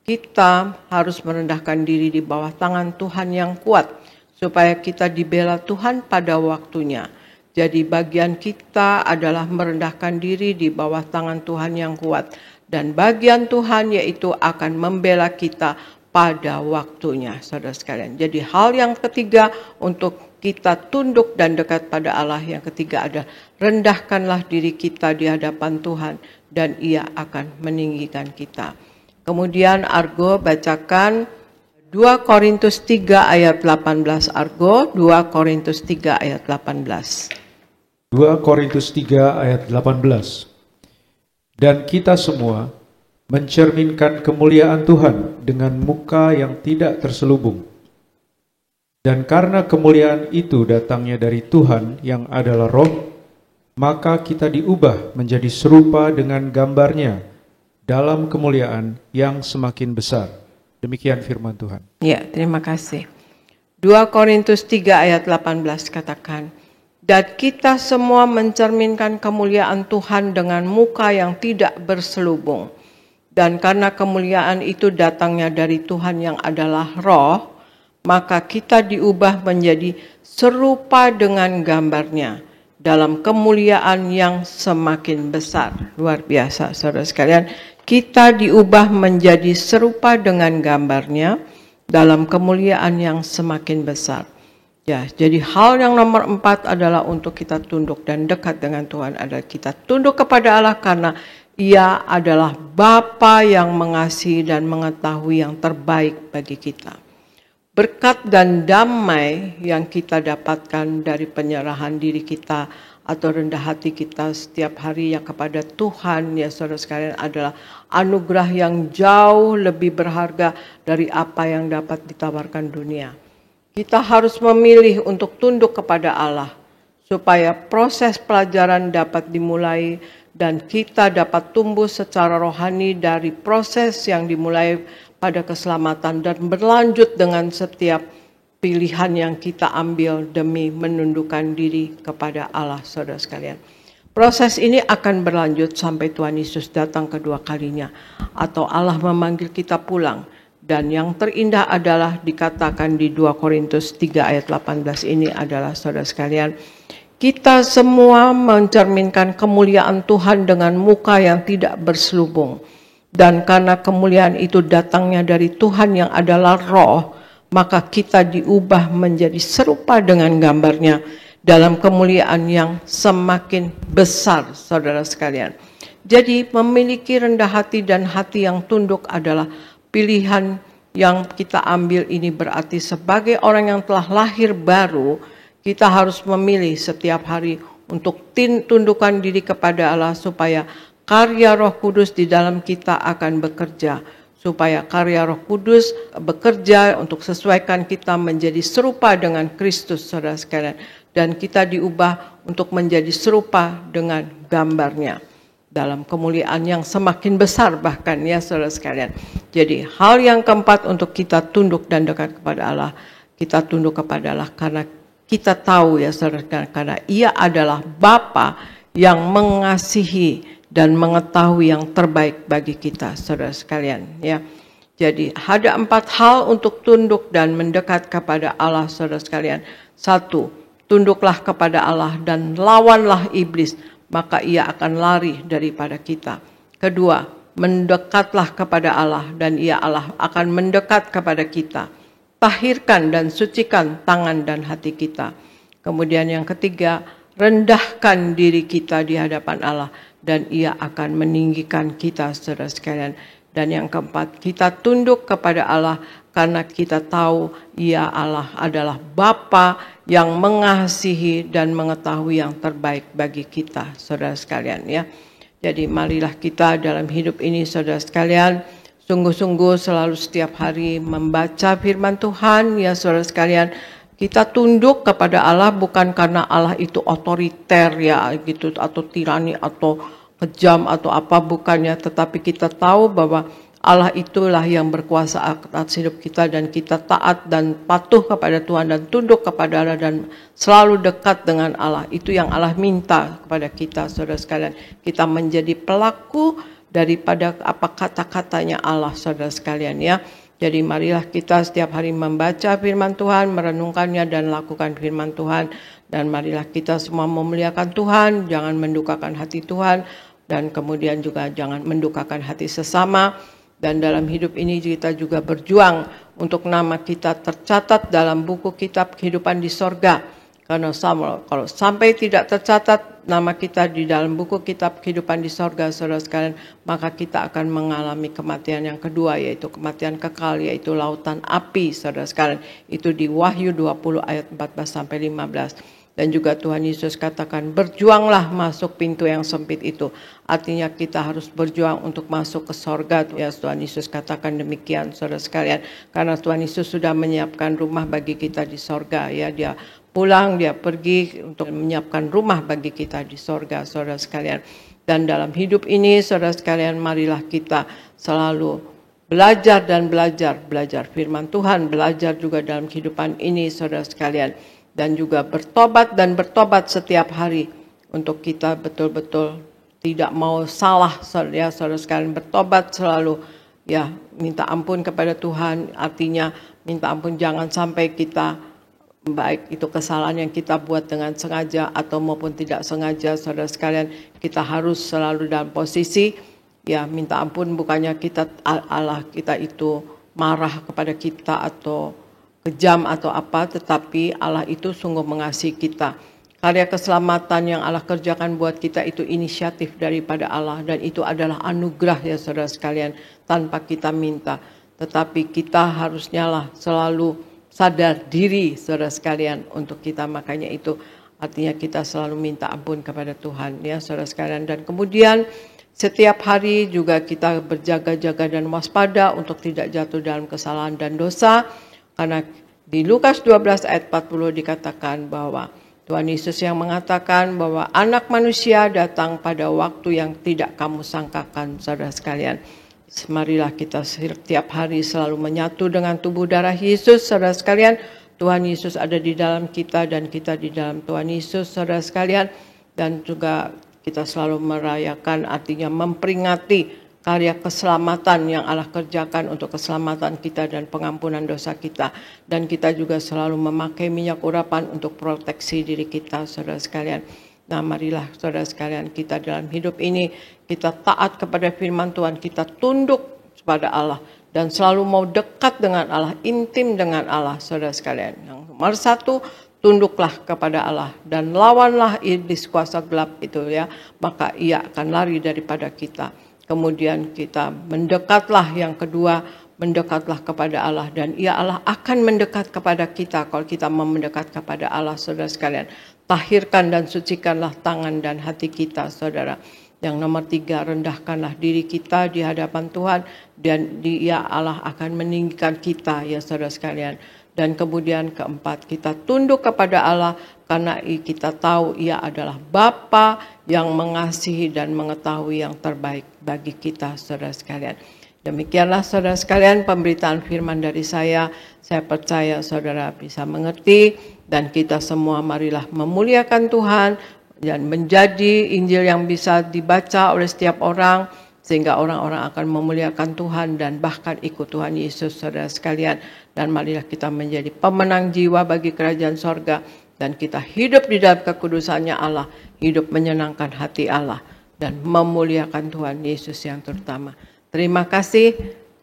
Kita harus merendahkan diri di bawah tangan Tuhan yang kuat, supaya kita dibela Tuhan pada waktunya. Jadi bagian kita adalah merendahkan diri di bawah tangan Tuhan yang kuat. Dan bagian Tuhan yaitu akan membela kita pada waktunya, saudara sekalian. Jadi hal yang ketiga untuk kita tunduk dan dekat pada Allah, yang ketiga adalah rendahkanlah diri kita di hadapan Tuhan dan Ia akan meninggikan kita. Kemudian Argo bacakan 2 Korintus 3 ayat 18. Argo 2 Korintus 3 ayat 18. 2 Korintus 3 ayat 18. Dan kita semua mencerminkan kemuliaan Tuhan dengan muka yang tidak terselubung. Dan karena kemuliaan itu datangnya dari Tuhan yang adalah Roh, maka kita diubah menjadi serupa dengan gambar-Nya dalam kemuliaan yang semakin besar. Demikian firman Tuhan. Ya, terima kasih. 2 Korintus 3 ayat 18 katakan, dan kita semua mencerminkan kemuliaan Tuhan dengan muka yang tidak berselubung. Dan karena kemuliaan itu datangnya dari Tuhan yang adalah Roh, maka kita diubah menjadi serupa dengan gambar-Nya dalam kemuliaan yang semakin besar. Luar biasa, saudara sekalian. Kita diubah menjadi serupa dengan gambar-Nya dalam kemuliaan yang semakin besar. Ya, jadi hal yang nomor 4 adalah untuk kita tunduk dan dekat dengan Tuhan adalah kita tunduk kepada Allah karena Ia adalah Bapa yang mengasihi dan mengetahui yang terbaik bagi kita. Berkat dan damai yang kita dapatkan dari penyerahan diri kita atau rendah hati kita setiap hari yang kepada Tuhan, ya saudara sekalian, adalah anugerah yang jauh lebih berharga dari apa yang dapat ditawarkan dunia. Kita harus memilih untuk tunduk kepada Allah supaya proses pelajaran dapat dimulai dan kita dapat tumbuh secara rohani dari proses yang dimulai pada keselamatan dan berlanjut dengan setiap pilihan yang kita ambil demi menundukkan diri kepada Allah, saudara sekalian. Proses ini akan berlanjut sampai Tuhan Yesus datang kedua kalinya atau Allah memanggil kita pulang. Dan yang terindah adalah dikatakan di 2 Korintus 3 ayat 18 ini adalah, saudara sekalian, kita semua mencerminkan kemuliaan Tuhan dengan muka yang tidak berselubung. Dan karena kemuliaan itu datangnya dari Tuhan yang adalah Roh, maka kita diubah menjadi serupa dengan gambarnya dalam kemuliaan yang semakin besar, saudara sekalian. Jadi memiliki rendah hati dan hati yang tunduk adalah pilihan yang kita ambil. Ini berarti sebagai orang yang telah lahir baru, kita harus memilih setiap hari untuk tundukkan diri kepada Allah, supaya karya Roh Kudus di dalam kita akan bekerja. Supaya karya Roh Kudus bekerja untuk sesuaikan kita menjadi serupa dengan Kristus, saudara sekalian. Dan kita diubah untuk menjadi serupa dengan gambarnya. Dalam kemuliaan yang semakin besar bahkan, ya saudara sekalian. Jadi hal yang keempat untuk kita tunduk dan dekat kepada Allah. Kita tunduk kepada Allah karena kita tahu, ya saudara sekalian, karena Ia adalah Bapa yang mengasihi dan mengetahui yang terbaik bagi kita, saudara sekalian. Ya, jadi ada 4 hal untuk tunduk dan mendekat kepada Allah, saudara sekalian. 1, tunduklah kepada Allah dan lawanlah iblis, maka ia akan lari daripada kita. 2, mendekatlah kepada Allah dan Allah akan mendekat kepada kita. Tahirkan dan sucikan tangan dan hati kita. Kemudian yang 3, rendahkan diri kita di hadapan Allah dan Ia akan meninggikan kita, saudara sekalian. Dan yang 4, kita tunduk kepada Allah karena kita tahu Ia Allah adalah Bapa yang mengasihi dan mengetahui yang terbaik bagi kita, saudara sekalian, ya. Jadi marilah kita dalam hidup ini, saudara sekalian, sungguh-sungguh selalu setiap hari membaca firman Tuhan, ya saudara sekalian. Kita tunduk kepada Allah bukan karena Allah itu otoriter, ya gitu, atau tirani atau kejam atau apa, bukannya, tetapi kita tahu bahwa Allah itulah yang berkuasa atas hidup kita, dan kita taat dan patuh kepada Tuhan dan tunduk kepada Allah dan selalu dekat dengan Allah. Itu yang Allah minta kepada kita, saudara sekalian. Kita menjadi pelaku daripada apa kata-katanya Allah, saudara sekalian, ya. Jadi marilah kita setiap hari membaca firman Tuhan, merenungkannya dan lakukan firman Tuhan. Dan marilah kita semua memuliakan Tuhan, jangan mendukakan hati Tuhan, dan kemudian juga jangan mendukakan hati sesama. Dan dalam hidup ini kita juga berjuang untuk nama kita tercatat dalam buku kitab kehidupan di sorga. Karena kalau sampai tidak tercatat nama kita di dalam buku kitab kehidupan di sorga, saudara sekalian, maka kita akan mengalami kematian yang kedua, yaitu kematian kekal, yaitu lautan api, saudara sekalian. Itu di Wahyu 20 ayat 14-15. Dan juga Tuhan Yesus katakan, berjuanglah masuk pintu yang sempit itu. Artinya kita harus berjuang untuk masuk ke sorga. Ya, Tuhan Yesus katakan demikian, saudara sekalian. Karena Tuhan Yesus sudah menyiapkan rumah bagi kita di sorga. Ya, Dia pulang, Dia pergi untuk menyiapkan rumah bagi kita di sorga, saudara sekalian. Dan dalam hidup ini, saudara sekalian, marilah kita selalu belajar dan belajar firman Tuhan, belajar juga dalam kehidupan ini, saudara sekalian. Dan juga bertobat dan bertobat setiap hari untuk kita betul-betul tidak mau salah, ya saudara sekalian. Bertobat selalu, ya, minta ampun kepada Tuhan. Artinya minta ampun, jangan sampai kita, baik itu kesalahan yang kita buat dengan sengaja atau maupun tidak sengaja, saudara sekalian, kita harus selalu dalam posisi, ya, minta ampun. Bukannya Allah kita itu marah kepada kita atau kejam atau apa, tetapi Allah itu sungguh mengasihi kita. Karya keselamatan yang Allah kerjakan buat kita itu inisiatif daripada Allah, dan itu adalah anugerah, ya saudara sekalian, tanpa kita minta. Tetapi kita harusnya lah selalu sadar diri, saudara sekalian, untuk kita. Makanya itu artinya kita selalu minta ampun kepada Tuhan, ya saudara sekalian. Dan kemudian setiap hari juga kita berjaga-jaga dan waspada untuk tidak jatuh dalam kesalahan dan dosa. Karena di Lukas 12 ayat 40 dikatakan bahwa Tuhan Yesus yang mengatakan bahwa anak manusia datang pada waktu yang tidak kamu sangkakan, saudara sekalian. Marilah kita setiap hari selalu menyatu dengan tubuh darah Yesus, saudara sekalian. Tuhan Yesus ada di dalam kita dan kita di dalam Tuhan Yesus, saudara sekalian. Dan juga kita selalu merayakan, artinya memperingati karya keselamatan yang Allah kerjakan untuk keselamatan kita dan pengampunan dosa kita. Dan kita juga selalu memakai minyak urapan untuk proteksi diri kita, saudara sekalian. Nah, marilah saudara sekalian, kita dalam hidup ini kita taat kepada firman Tuhan, kita tunduk kepada Allah dan selalu mau dekat dengan Allah, intim dengan Allah, saudara sekalian. Yang nomor 1, tunduklah kepada Allah dan lawanlah iblis kuasa gelap itu ya, maka ia akan lari daripada kita. Kemudian kita mendekatlah, yang kedua, mendekatlah kepada Allah dan ia Allah akan mendekat kepada kita kalau kita mau mendekat kepada Allah, saudara sekalian. Tahirkan dan sucikanlah tangan dan hati kita, saudara. Yang nomor 3, rendahkanlah diri kita di hadapan Tuhan dan Dia Allah akan meninggikan kita ya saudara sekalian. Dan kemudian keempat, kita tunduk kepada Allah karena kita tahu Ia adalah Bapa yang mengasihi dan mengetahui yang terbaik bagi kita saudara sekalian. Demikianlah saudara sekalian pemberitaan firman dari saya. Saya percaya saudara bisa mengerti dan kita semua marilah memuliakan Tuhan dan menjadi Injil yang bisa dibaca oleh setiap orang sehingga orang-orang akan memuliakan Tuhan dan bahkan ikut Tuhan Yesus saudara sekalian. Dan marilah kita menjadi pemenang jiwa bagi kerajaan sorga dan kita hidup di dalam kekudusannya Allah, hidup menyenangkan hati Allah dan memuliakan Tuhan Yesus yang terutama. Terima kasih,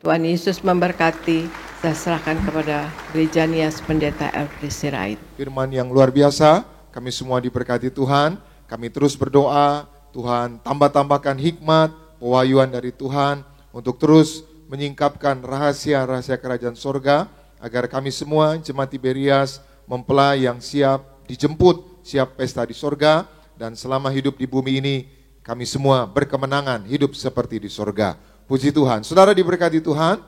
Tuhan Yesus memberkati. Saya serahkan kepada Gereja Nias Pendeta Elfri Sirait. Firman yang luar biasa, kami semua diberkati Tuhan. Kami terus berdoa, Tuhan tambah-tambahkan hikmat, pewahyuan dari Tuhan untuk terus menyingkapkan rahasia-rahasia kerajaan sorga, agar kami semua jemaat Tiberias mempelai yang siap dijemput, siap pesta di sorga, dan selama hidup di bumi ini kami semua berkemenangan hidup seperti di sorga. Puji Tuhan. Saudara diberkati Tuhan,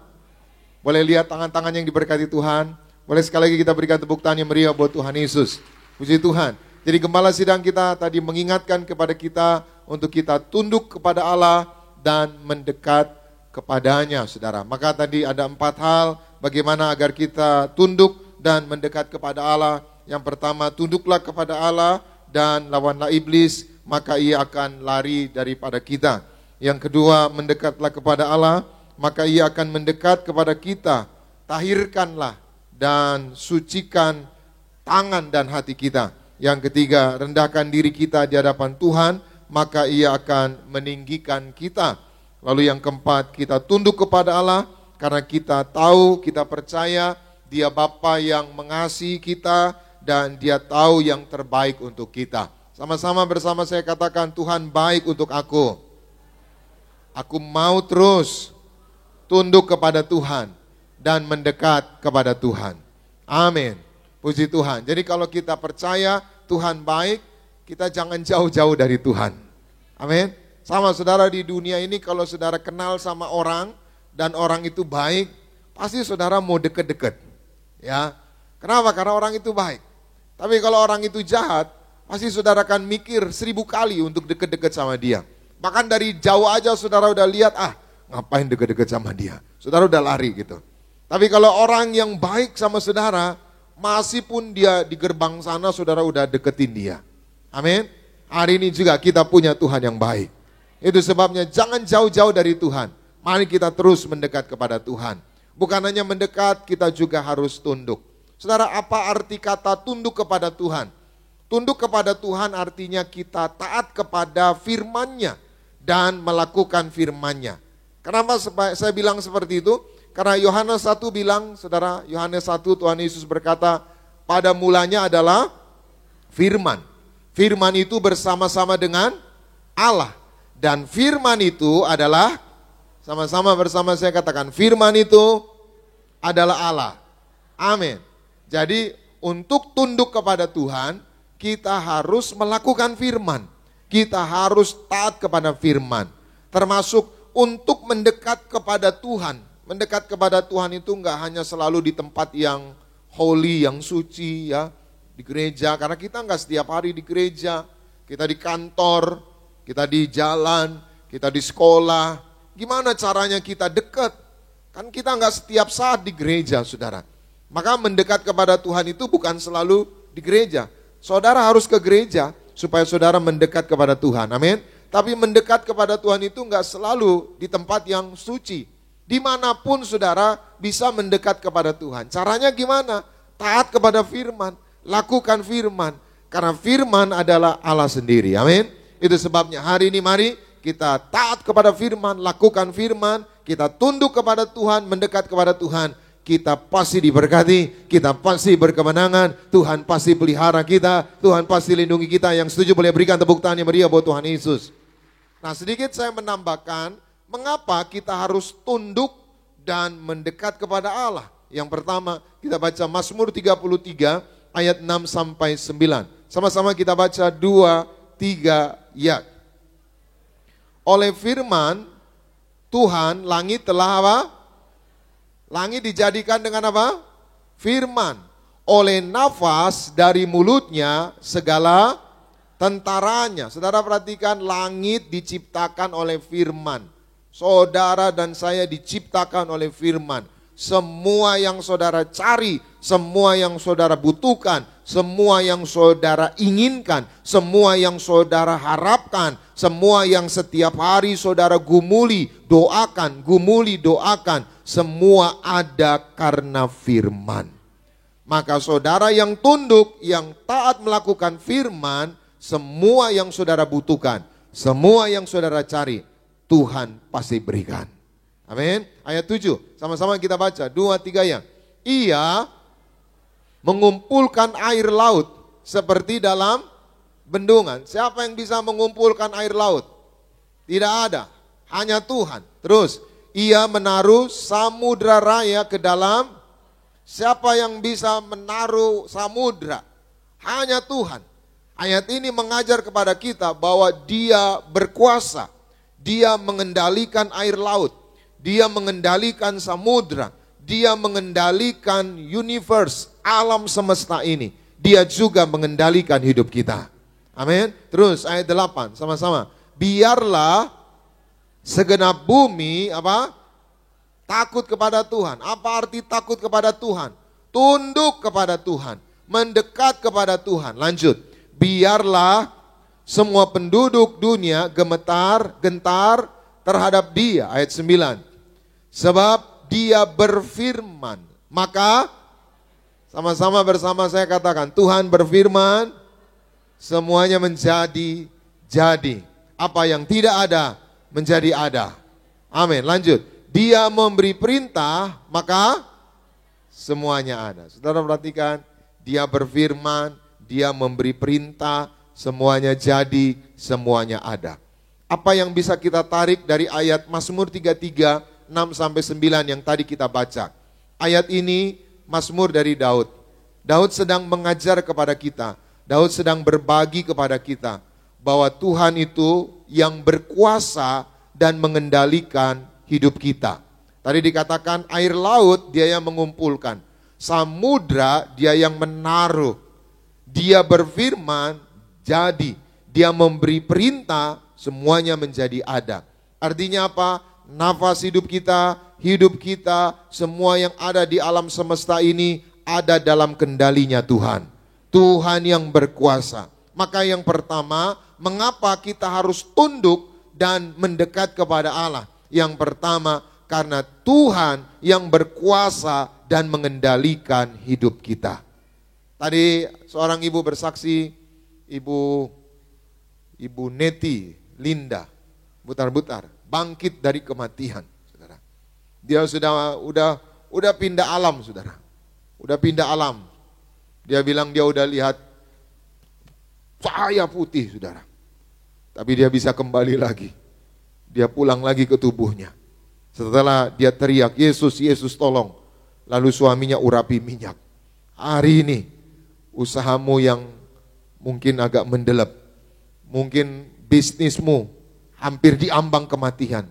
boleh lihat tangan-tangan yang diberkati Tuhan, boleh sekali lagi kita berikan tepuk tangan yang meriah buat Tuhan Yesus. Puji Tuhan. Jadi gembala sidang kita tadi mengingatkan kepada kita untuk kita tunduk kepada Allah dan mendekat kepadanya, saudara. Maka tadi ada 4 hal bagaimana agar kita tunduk dan mendekat kepada Allah. Yang pertama, tunduklah kepada Allah dan lawanlah iblis, maka ia akan lari daripada kita. Yang kedua, mendekatlah kepada Allah, maka ia akan mendekat kepada kita. Tahirkanlah dan sucikan tangan dan hati kita. Yang ketiga, rendahkan diri kita di hadapan Tuhan, maka ia akan meninggikan kita. Lalu yang keempat, kita tunduk kepada Allah, karena kita tahu, kita percaya Dia Bapa yang mengasihi kita, dan Dia tahu yang terbaik untuk kita. Sama-sama bersama saya katakan, Tuhan baik untuk aku. Aku mau terus tunduk kepada Tuhan, dan mendekat kepada Tuhan. Amin. Puji Tuhan. Jadi kalau kita percaya Tuhan baik, kita jangan jauh-jauh dari Tuhan. Amin. Sama saudara di dunia ini, kalau saudara kenal sama orang dan orang itu baik, pasti saudara mau deket-deket. Ya. Kenapa? Karena orang itu baik. Tapi kalau orang itu jahat, pasti saudara akan mikir 1000 kali untuk deket-deket sama dia. Bahkan dari jauh aja saudara udah lihat, ngapain deket-deket sama dia. Saudara udah lari gitu. Tapi kalau orang yang baik sama saudara, masih pun dia di gerbang sana, saudara udah deketin dia. Amin. Hari ini juga kita punya Tuhan yang baik. Itu sebabnya jangan jauh-jauh dari Tuhan. Mari kita terus mendekat kepada Tuhan. Bukan hanya mendekat, kita juga harus tunduk. Saudara, apa arti kata tunduk kepada Tuhan? Tunduk kepada Tuhan artinya kita taat kepada firman-Nya dan melakukan firman-Nya. Kenapa saya bilang seperti itu? Karena Yohanes 1 bilang, saudara, Yohanes 1 Tuhan Yesus berkata, pada mulanya adalah firman. Firman itu bersama-sama dengan Allah. Dan firman itu adalah, sama-sama bersama saya katakan, firman itu adalah Allah. Amin. Jadi untuk tunduk kepada Tuhan, kita harus melakukan firman. Kita harus taat kepada firman. Termasuk untuk mendekat kepada Tuhan. Mendekat kepada Tuhan itu enggak hanya selalu di tempat yang holy, yang suci ya, di gereja. Karena kita enggak setiap hari di gereja, kita di kantor, kita di jalan, kita di sekolah. Gimana caranya kita dekat? Kan kita enggak setiap saat di gereja, saudara. Maka mendekat kepada Tuhan itu bukan selalu di gereja. Saudara harus ke gereja supaya saudara mendekat kepada Tuhan, amin. Tapi mendekat kepada Tuhan itu enggak selalu di tempat yang suci. Dimanapun saudara bisa mendekat kepada Tuhan. Caranya gimana? Taat kepada firman, lakukan firman. Karena firman adalah Allah sendiri, amin. Itu sebabnya hari ini mari kita taat kepada firman, lakukan firman, kita tunduk kepada Tuhan, mendekat kepada Tuhan, kita pasti diberkati, kita pasti berkemenangan, Tuhan pasti pelihara kita, Tuhan pasti lindungi kita. Yang setuju boleh berikan tepuk tangan yang meriah buat Tuhan Yesus. Nah, sedikit saya menambahkan, mengapa kita harus tunduk dan mendekat kepada Allah. Yang pertama, kita baca Mazmur 33 ayat 6 sampai 9. Sama-sama kita baca 2-3 ya. Oleh firman Tuhan, langit telah apa? Langit dijadikan dengan apa? Firman. Oleh nafas dari mulutnya segala tentaranya. Saudara perhatikan, langit diciptakan oleh firman. Saudara dan saya diciptakan oleh firman. Semua yang saudara cari, semua yang saudara butuhkan, semua yang saudara inginkan, semua yang saudara harapkan, semua yang setiap hari saudara gumuli, doakan, semua ada karena firman. Maka saudara yang tunduk, yang taat melakukan firman, semua yang saudara butuhkan, semua yang saudara cari, Tuhan pasti berikan. Amin. Ayat 7, sama-sama kita baca, 2-3 ya. Ia mengumpulkan air laut seperti dalam bendungan. Siapa yang bisa mengumpulkan air laut? Tidak ada, hanya Tuhan. Terus, ia menaruh samudra raya ke dalam. Siapa yang bisa menaruh samudra? Hanya Tuhan. Ayat ini mengajar kepada kita bahwa Dia berkuasa. Dia mengendalikan air laut. Dia mengendalikan samudra. Dia mengendalikan universe, alam semesta ini. Dia juga mengendalikan hidup kita. Amin. Terus ayat 8 sama-sama. Biarlah segenap bumi apa? Takut kepada Tuhan. Apa arti takut kepada Tuhan? Tunduk kepada Tuhan, mendekat kepada Tuhan. Lanjut. Biarlah semua penduduk dunia gentar terhadap Dia. Ayat 9. Sebab Dia berfirman. Maka sama-sama bersama saya katakan, Tuhan berfirman, semuanya menjadi jadi. Apa yang tidak ada menjadi ada. Amin. Lanjut. Dia memberi perintah, maka semuanya ada. Saudara perhatikan, Dia berfirman, Dia memberi perintah, semuanya jadi, semuanya ada. Apa yang bisa kita tarik dari ayat Mazmur 33, 6-9 yang tadi kita baca? Ayat ini Mazmur dari Daud. Daud sedang mengajar kepada kita. Daud sedang berbagi kepada kita bahwa Tuhan itu yang berkuasa dan mengendalikan hidup kita. Tadi dikatakan air laut Dia yang mengumpulkan. Samudra Dia yang menaruh. Dia berfirman jadi. Dia memberi perintah, semuanya menjadi ada. Artinya apa? Nafas hidup kita, semua yang ada di alam semesta ini ada dalam kendalinya Tuhan. Tuhan yang berkuasa. Maka yang pertama, mengapa kita harus tunduk dan mendekat kepada Allah? Yang pertama, karena Tuhan yang berkuasa dan mengendalikan hidup kita. Tadi seorang ibu bersaksi, Ibu Neti Linda Butar-Butar bangkit dari kematian, saudara. Dia udah pindah alam, saudara. Udah pindah alam. Dia bilang dia udah lihat cahaya putih, saudara. Tapi dia bisa kembali lagi. Dia pulang lagi ke tubuhnya. Setelah dia teriak, Yesus, Yesus tolong. Lalu suaminya urapi minyak. Hari ini usahamu yang mungkin agak mendelep, mungkin bisnismu hampir diambang kematian.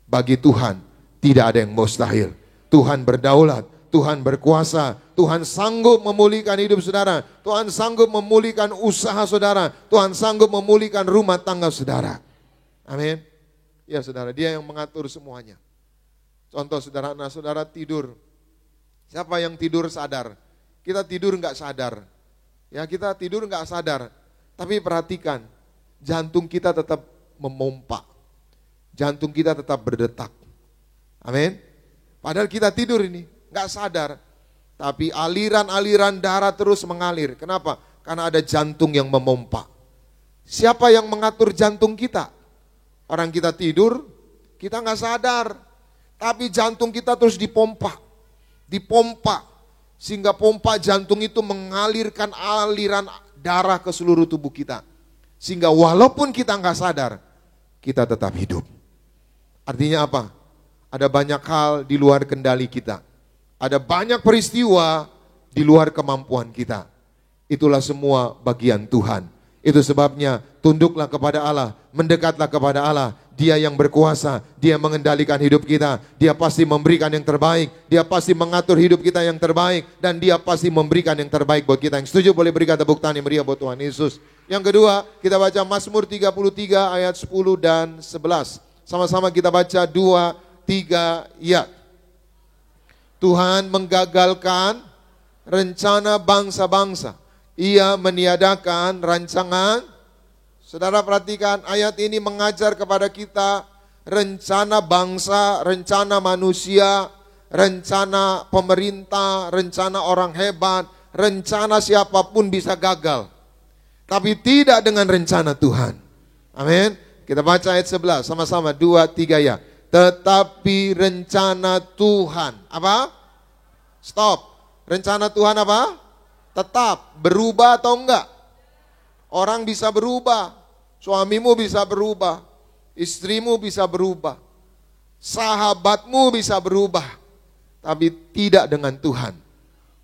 Bagi Tuhan tidak ada yang mustahil. Tuhan berdaulat, Tuhan berkuasa, Tuhan sanggup memulihkan hidup saudara, Tuhan sanggup memulihkan usaha saudara, Tuhan sanggup memulihkan rumah tangga saudara. Amin. Ya saudara, Dia yang mengatur semuanya. Contoh saudara, nah saudara tidur. Siapa yang tidur sadar? Kita tidur enggak sadar. Ya, kita tidur enggak sadar. Tapi perhatikan, jantung kita tetap memompa. Jantung kita tetap berdetak. Amin. Padahal kita tidur ini, enggak sadar. Tapi aliran-aliran darah terus mengalir. Kenapa? Karena ada jantung yang memompa. Siapa yang mengatur jantung kita? Orang kita tidur, kita enggak sadar. Tapi jantung kita terus dipompa. Sehingga pompa jantung itu mengalirkan aliran darah ke seluruh tubuh kita. Sehingga walaupun kita nggak sadar, kita tetap hidup. Artinya apa? Ada banyak hal di luar kendali kita. Ada banyak peristiwa di luar kemampuan kita. Itulah semua bagian Tuhan. Itu sebabnya tunduklah kepada Allah, mendekatlah kepada Allah. Dia yang berkuasa, Dia mengendalikan hidup kita. Dia pasti memberikan yang terbaik. Dia pasti mengatur hidup kita yang terbaik. Dan Dia pasti memberikan yang terbaik buat kita. Yang setuju boleh berikan tepuk tangan yang meriah buat Tuhan Yesus. Yang kedua, kita baca Mazmur 33 ayat 10 dan 11. Sama-sama kita baca 2, 3, ya. Tuhan menggagalkan rencana bangsa-bangsa. Ia meniadakan rancangan. Saudara perhatikan, ayat ini mengajar kepada kita rencana bangsa, rencana manusia, rencana pemerintah, rencana orang hebat, rencana siapapun bisa gagal. Tapi tidak dengan rencana Tuhan. Amin. Kita baca ayat 11 sama-sama 2, 3 ya. Tetapi rencana Tuhan apa? Stop. Rencana Tuhan apa? Tetap. Berubah atau enggak? Orang bisa berubah. Suamimu bisa berubah. Istrimu bisa berubah. Sahabatmu bisa berubah. Tapi tidak dengan Tuhan.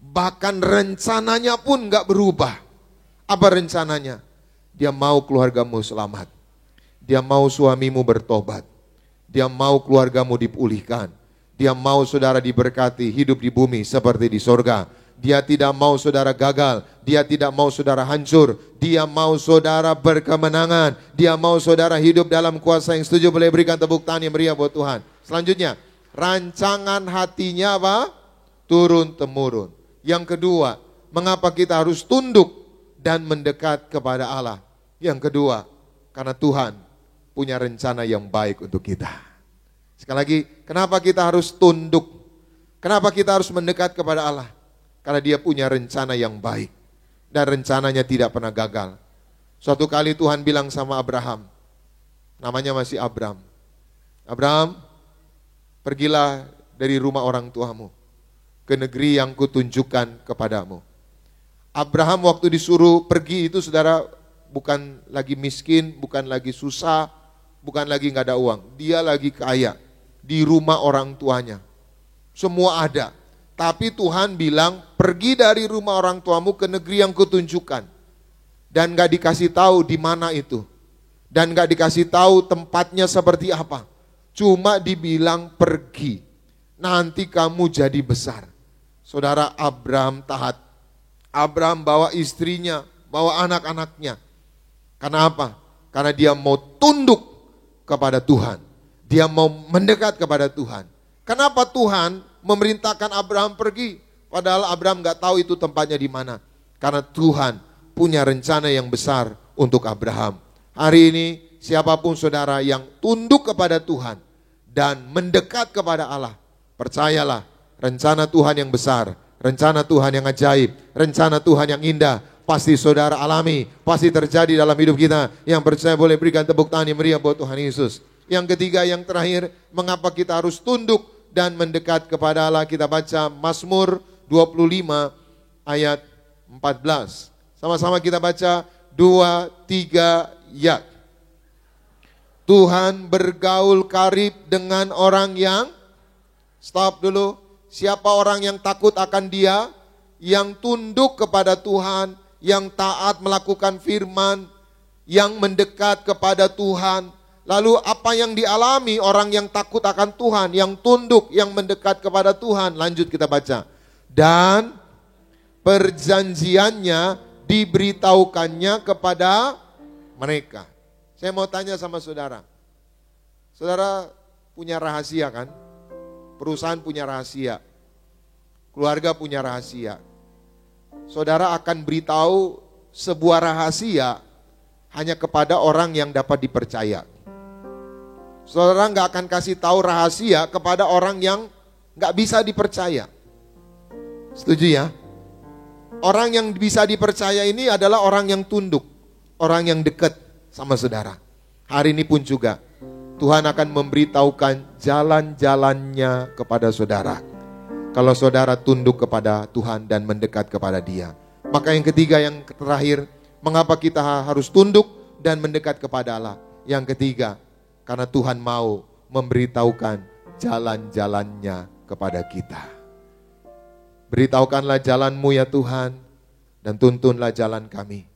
Bahkan rencananya pun enggak berubah. Apa rencananya? Dia mau keluargamu selamat. Dia mau suamimu bertobat. Dia mau keluargamu dipulihkan. Dia mau saudara diberkati, hidup di bumi seperti di sorga. Dia tidak mau saudara gagal. Dia tidak mau saudara hancur. Dia mau saudara berkemenangan. Dia mau saudara hidup dalam kuasa. Yang setuju boleh berikan tepuk tangan yang meriah buat Tuhan. Selanjutnya, rancangan hatinya apa? Turun-temurun. Yang kedua, mengapa kita harus tunduk dan mendekat kepada Allah? Yang kedua, karena Tuhan punya rencana yang baik untuk kita. Sekali lagi, kenapa kita harus tunduk? Kenapa kita harus mendekat kepada Allah? Karena Dia punya rencana yang baik. Dan rencananya tidak pernah gagal. Suatu kali Tuhan bilang sama Abraham, namanya masih Abram. Abram, pergilah dari rumah orang tuamu ke negeri yang kutunjukkan kepadamu. Abraham waktu disuruh pergi itu saudara bukan lagi miskin, bukan lagi susah, bukan lagi nggak ada uang. Dia lagi kaya di rumah orang tuanya. Semua ada. Tapi Tuhan bilang pergi dari rumah orang tuamu ke negeri yang kutunjukkan. Dan gak dikasih tahu di mana itu. Dan gak dikasih tahu tempatnya seperti apa. Cuma dibilang pergi. Nanti kamu jadi besar. Saudara, Abraham taat. Abraham bawa istrinya, bawa anak-anaknya. Karena apa? Karena dia mau tunduk kepada Tuhan. Dia mau mendekat kepada Tuhan. Kenapa Tuhan memerintahkan Abraham pergi? Padahal Abraham gak tahu itu tempatnya di mana. Karena Tuhan punya rencana yang besar untuk Abraham. Hari ini siapapun saudara yang tunduk kepada Tuhan dan mendekat kepada Allah, percayalah rencana Tuhan yang besar, rencana Tuhan yang ajaib, rencana Tuhan yang indah pasti saudara alami, pasti terjadi dalam hidup kita. Yang percaya boleh berikan tepuk tangan yang meriah buat Tuhan Yesus. Yang ketiga, yang terakhir, mengapa kita harus tunduk dan mendekat kepada Allah? Kita baca Mazmur 25 ayat 14. Sama-sama kita baca 2, 3, ya. Tuhan bergaul karib dengan orang yang, stop dulu. Siapa orang yang takut akan Dia, yang tunduk kepada Tuhan, yang taat melakukan firman, yang mendekat kepada Tuhan. Lalu apa yang dialami orang yang takut akan Tuhan, yang tunduk, yang mendekat kepada Tuhan? Lanjut kita baca. Dan perjanjiannya diberitahukannya kepada mereka. Saya mau tanya sama saudara. Saudara punya rahasia kan? Perusahaan punya rahasia. Keluarga punya rahasia. Saudara akan beritahu sebuah rahasia hanya kepada orang yang dapat dipercaya. Saudara nggak akan kasih tahu rahasia kepada orang yang nggak bisa dipercaya. Setuju ya? Orang yang bisa dipercaya ini adalah orang yang tunduk, orang yang dekat sama saudara. Hari ini pun juga Tuhan akan memberitahukan jalan-jalannya kepada saudara. Kalau saudara tunduk kepada Tuhan dan mendekat kepada Dia. Maka yang ketiga, yang terakhir, mengapa kita harus tunduk dan mendekat kepada Allah? Yang ketiga, karena Tuhan mau memberitahukan jalan-jalannya kepada kita. Beritahukanlah jalanmu ya Tuhan, dan tuntunlah jalan kami.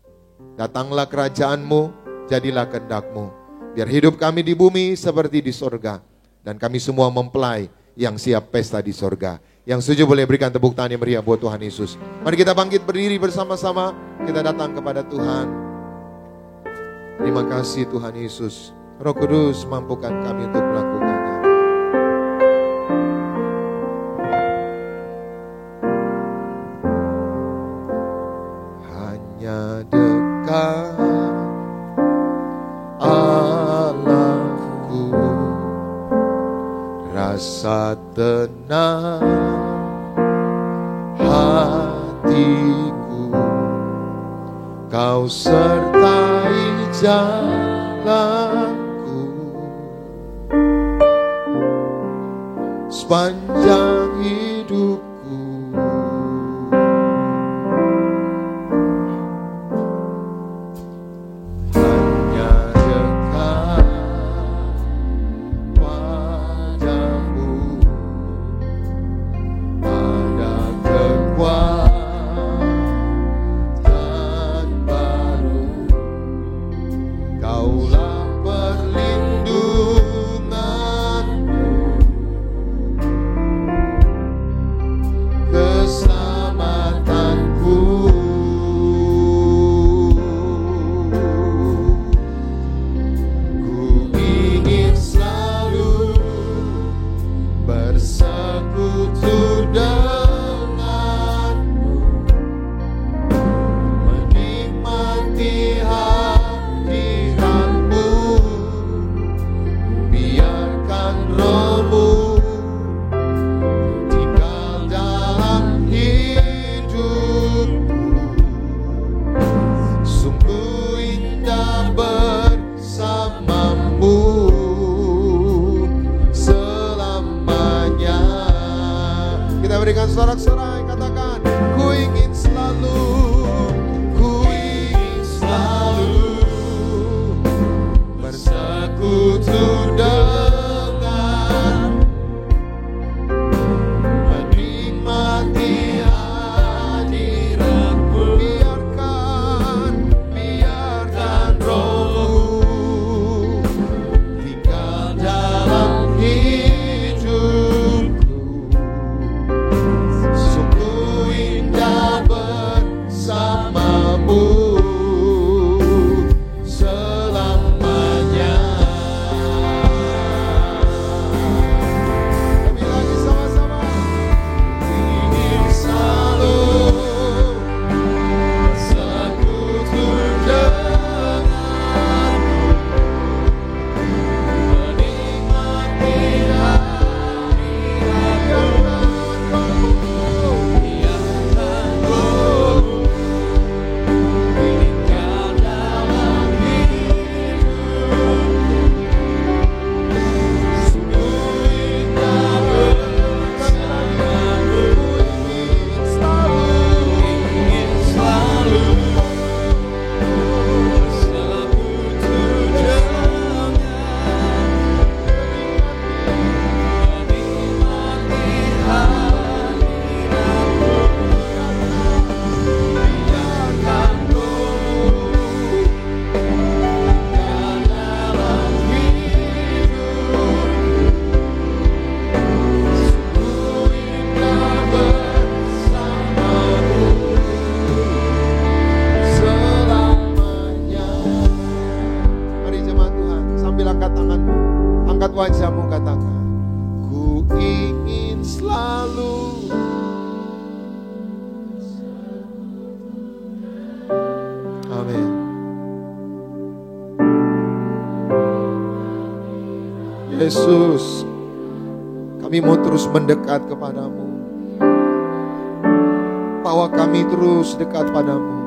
Datanglah kerajaan-Mu, jadilah kehendak-Mu. Biar hidup kami di bumi seperti di sorga. Dan kami semua mempelai yang siap pesta di sorga. Yang setuju boleh berikan tepuk tangan yang meriah buat Tuhan Yesus. Mari kita bangkit berdiri bersama-sama. Kita datang kepada Tuhan. Terima kasih Tuhan Yesus. Roh Kudus mampukan kami untuk melakukannya. Hanya dekat Allahku, rasa tenang hatiku, Kau sertai jalanku sepanjang hidupku. Hanya dekat padamu ada kekuatan baru. Kaulah perlindunganku, keselamatanku. Ku ingin selalu bersekutu denganmu, menikmati hadiratmu, biarkan Roh-Mu tinggal dalam hidupku. Sungguh indah bersamamu selamanya. Kita berikan sorak-sorai, katakan, ku ingin selalu bersekutu dengan, menikmati hadiratmu, biarkan Roh-Mu tinggal dalam hidupku. Sungguh indah bersamamu selamanya. Kami lagi sama-sama ingin selalu bersekutu denganmu, menikmati hadiratmu, biarkan Roh-Mu tinggal dalam hidupku. Sungguh indah bersamamu, ingin selalu bersekutu denganmu, menikmati hadiratmu, biarkan Roh-Mu tinggal dalam hidupku. Sungguh indah bersamamu selamanya. Mari jemaat Tuhan, sambil angkat tanganmu, angkat wajahmu, katakan, ku ingin selalu. Amin. Yesus, kami mau terus mendekat kepadamu. Bawa kami terus dekat padamu.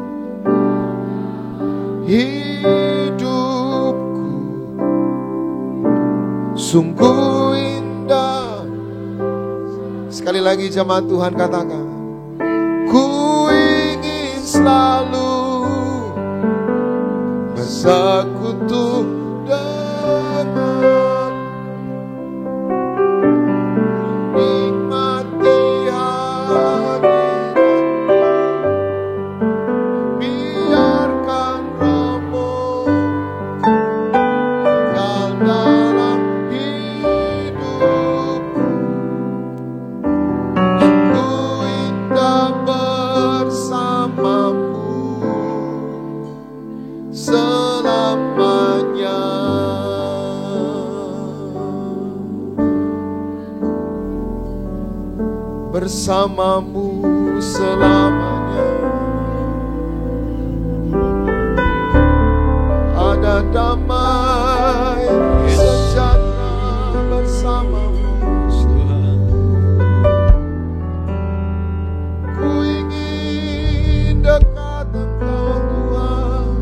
Hidupku sungguh indah. Sekali lagi jemaat Tuhan katakan, ku ingin selalu bersekutu dengan, nikmati hadiratmu, biarkan Rohmu tinggal dalam hidupku. Ku indah bersamamu selamanya. Bersamamu selamanya. Ada damai sejahtera bersamamu. Ku ingin dekat Engkau Tuhan,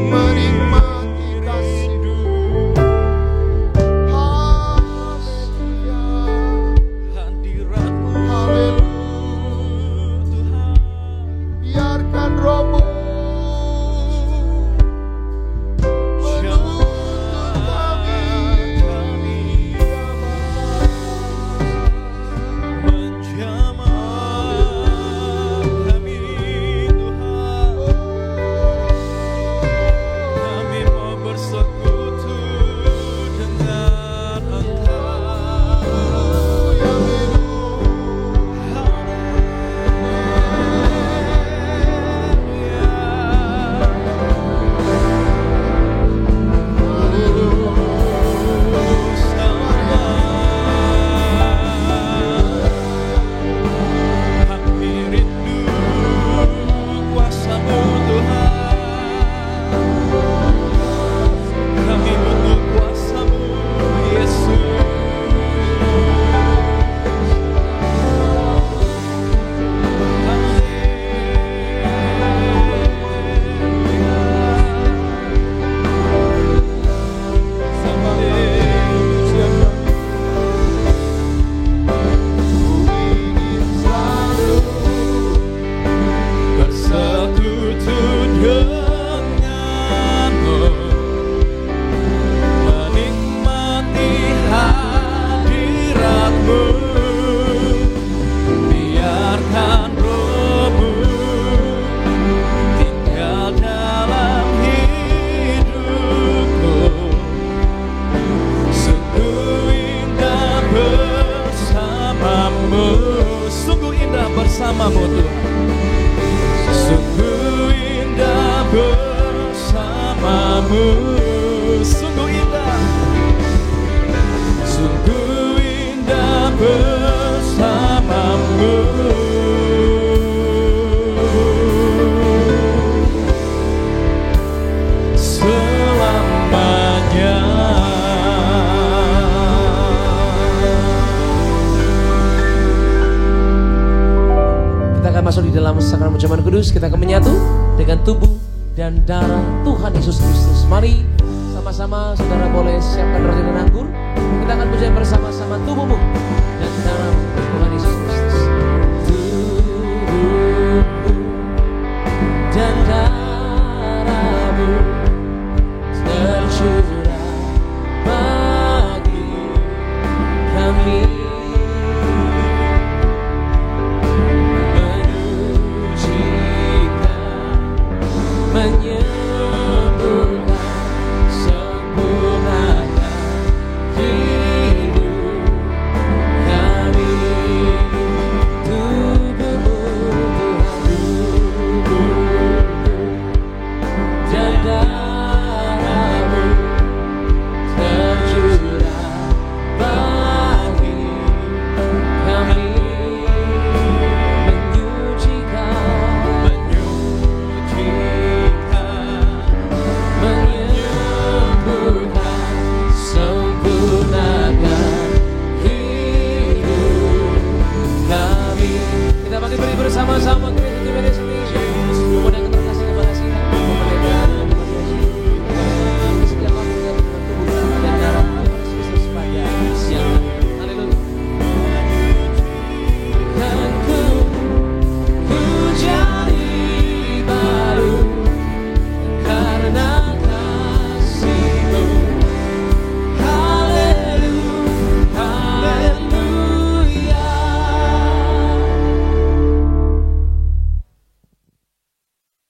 menikmati kasih-Mu. Haleluya, Hadirat-Mu haleluya. Tuhan, Biarkan Rohmu menuntun kami, menjamah kami Tuhan. Kami mau bersekutu dengan Engkau. Kami rindu kuasa-Mu Tuhan. Kami butuh kuasa-Mu Yesus. Bersekutu denganmu, menikmati hadirat-Mu, biarkan Roh-Mu tinggal dalam hidupku. Sungguh indah bersamamu, sungguh indah bersamamu Tuhan. Sungguh indah bersamamu, sungguh indah, sungguh indah bersamamu. Selamanya. Kita akan masuk di dalam sakramen perjamuan kudus. Kita akan menyatu dengan tubuh dan darah Tuhan Yesus Kristus. Mari sama-sama saudara boleh siapkan roti dan anggur. Kita akan berjalan bersama-sama tubuhmu dan darah Tuhan Yesus Kristus. Tubuhmu dan darahmu tercurah bagi kami. Menyembuhkan, sempurnakan hidup kami. Tubuhmu Tuhan, dan darahmu tercurah bagi kami. Bersama-sama Gereja Baptis Indonesia memohon terkasih kepada Tuhan, kepada Tuhan, setiap waktu dan tubuh dan darah Yesus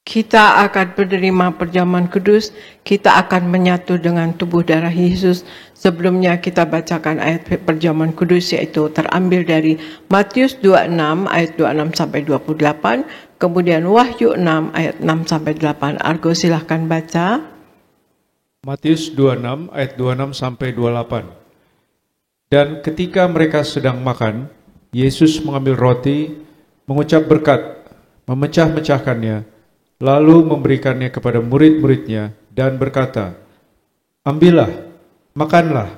kita akan menerima perjamuan kudus, kita akan menyatu dengan tubuh darah Yesus. Sebelumnya kita bacakan ayat perjamuan kudus, yaitu terambil dari Matius 26 ayat 26 sampai 28, kemudian Wahyu 6 ayat 6 sampai 8. Argo silahkan baca. Matius 26 ayat 26 sampai 28. Dan ketika mereka sedang makan, Yesus mengambil roti, mengucap berkat, memecah-mecahkannya, lalu memberikannya kepada murid-muridnya dan berkata, "Ambillah, makanlah,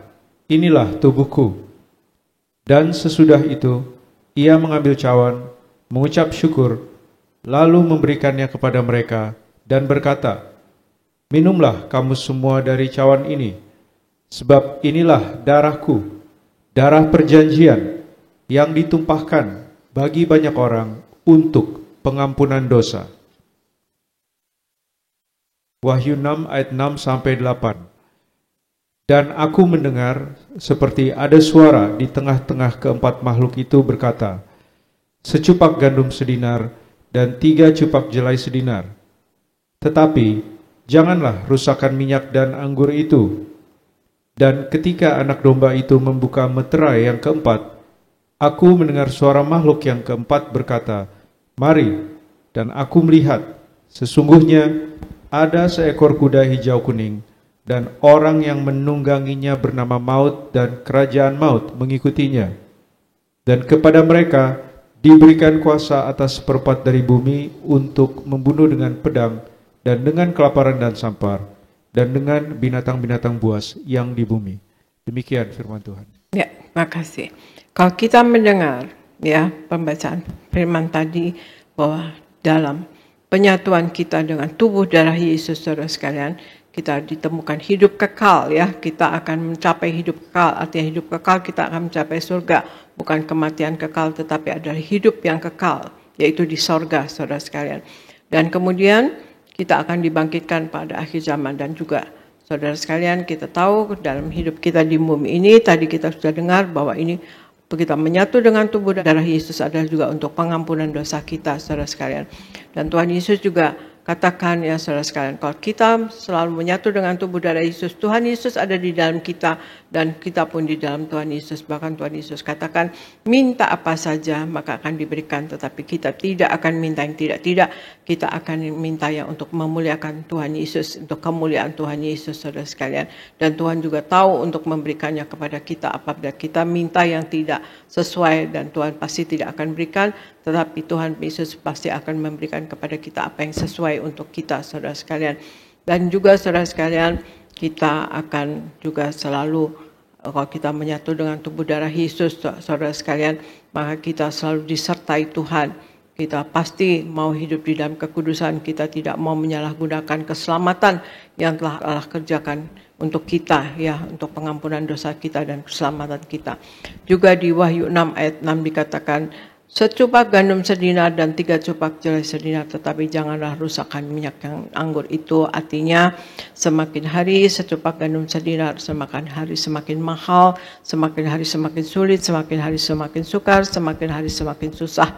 inilah tubuhku." Dan sesudah itu, ia mengambil cawan, mengucap syukur, lalu memberikannya kepada mereka dan berkata, "Minumlah kamu semua dari cawan ini, sebab inilah darahku, darah perjanjian yang ditumpahkan bagi banyak orang untuk pengampunan dosa." Wahyu 6 ayat 6 sampai 8. Dan aku mendengar seperti ada suara di tengah-tengah keempat makhluk itu berkata, "Secupak gandum sedinar dan 3 cupak jelai sedinar. Tetapi janganlah rusakkan minyak dan anggur itu." Dan ketika anak domba itu membuka meterai yang keempat, aku mendengar suara makhluk yang keempat berkata, "Mari." Dan aku melihat, sesungguhnya ada seekor kuda hijau kuning, dan orang yang menungganginya bernama Maut, dan kerajaan maut mengikutinya. Dan kepada mereka diberikan kuasa atas seperempat dari bumi untuk membunuh dengan pedang, dan dengan kelaparan dan sampar, dan dengan binatang-binatang buas yang di bumi. Demikian firman Tuhan. Ya, makasih. Kalau kita mendengar ya pembacaan firman tadi, bahwa dalam penyatuan kita dengan tubuh darah Yesus, saudara sekalian, kita ditemukan hidup kekal ya. Kita akan mencapai hidup kekal. Artinya hidup kekal, kita akan mencapai surga. Bukan kematian kekal, tetapi adalah hidup yang kekal, yaitu di sorga, saudara sekalian. Dan kemudian kita akan dibangkitkan pada akhir zaman. Dan juga saudara sekalian, kita tahu dalam hidup kita di bumi ini, tadi kita sudah dengar bahwa ini kita menyatu dengan tubuh darah Yesus adalah juga untuk pengampunan dosa kita, saudara sekalian. Dan Tuhan Yesus juga katakan ya saudara sekalian, kalau kita selalu menyatu dengan tubuh darah Yesus, Tuhan Yesus ada di dalam kita dan kita pun di dalam Tuhan Yesus. Bahkan Tuhan Yesus katakan, minta apa saja maka akan diberikan, tetapi kita tidak akan minta yang tidak-tidak, kita akan minta yang untuk memuliakan Tuhan Yesus, untuk kemuliaan Tuhan Yesus, saudara sekalian. Dan Tuhan juga tahu untuk memberikannya kepada kita apabila kita minta yang tidak sesuai, dan Tuhan pasti tidak akan berikan, tetapi Tuhan Yesus pasti akan memberikan kepada kita apa yang sesuai untuk kita, saudara sekalian. Dan juga saudara sekalian, kita akan juga selalu, kalau kita menyatu dengan tubuh darah Yesus, saudara sekalian, maka kita selalu disertai Tuhan. Kita pasti mau hidup di dalam kekudusan, kita tidak mau menyalahgunakan keselamatan yang telah Allah kerjakan untuk kita, ya, untuk pengampunan dosa kita dan keselamatan kita. Juga di Wahyu 6 ayat 6 dikatakan, secupak gandum sedinar dan 3 cupak jelai sedinar, tetapi janganlah rusakkan minyak yang anggur itu. Artinya semakin hari secupak gandum sedinar, semakin hari semakin mahal, semakin hari semakin sulit, semakin hari semakin sukar, semakin hari semakin susah.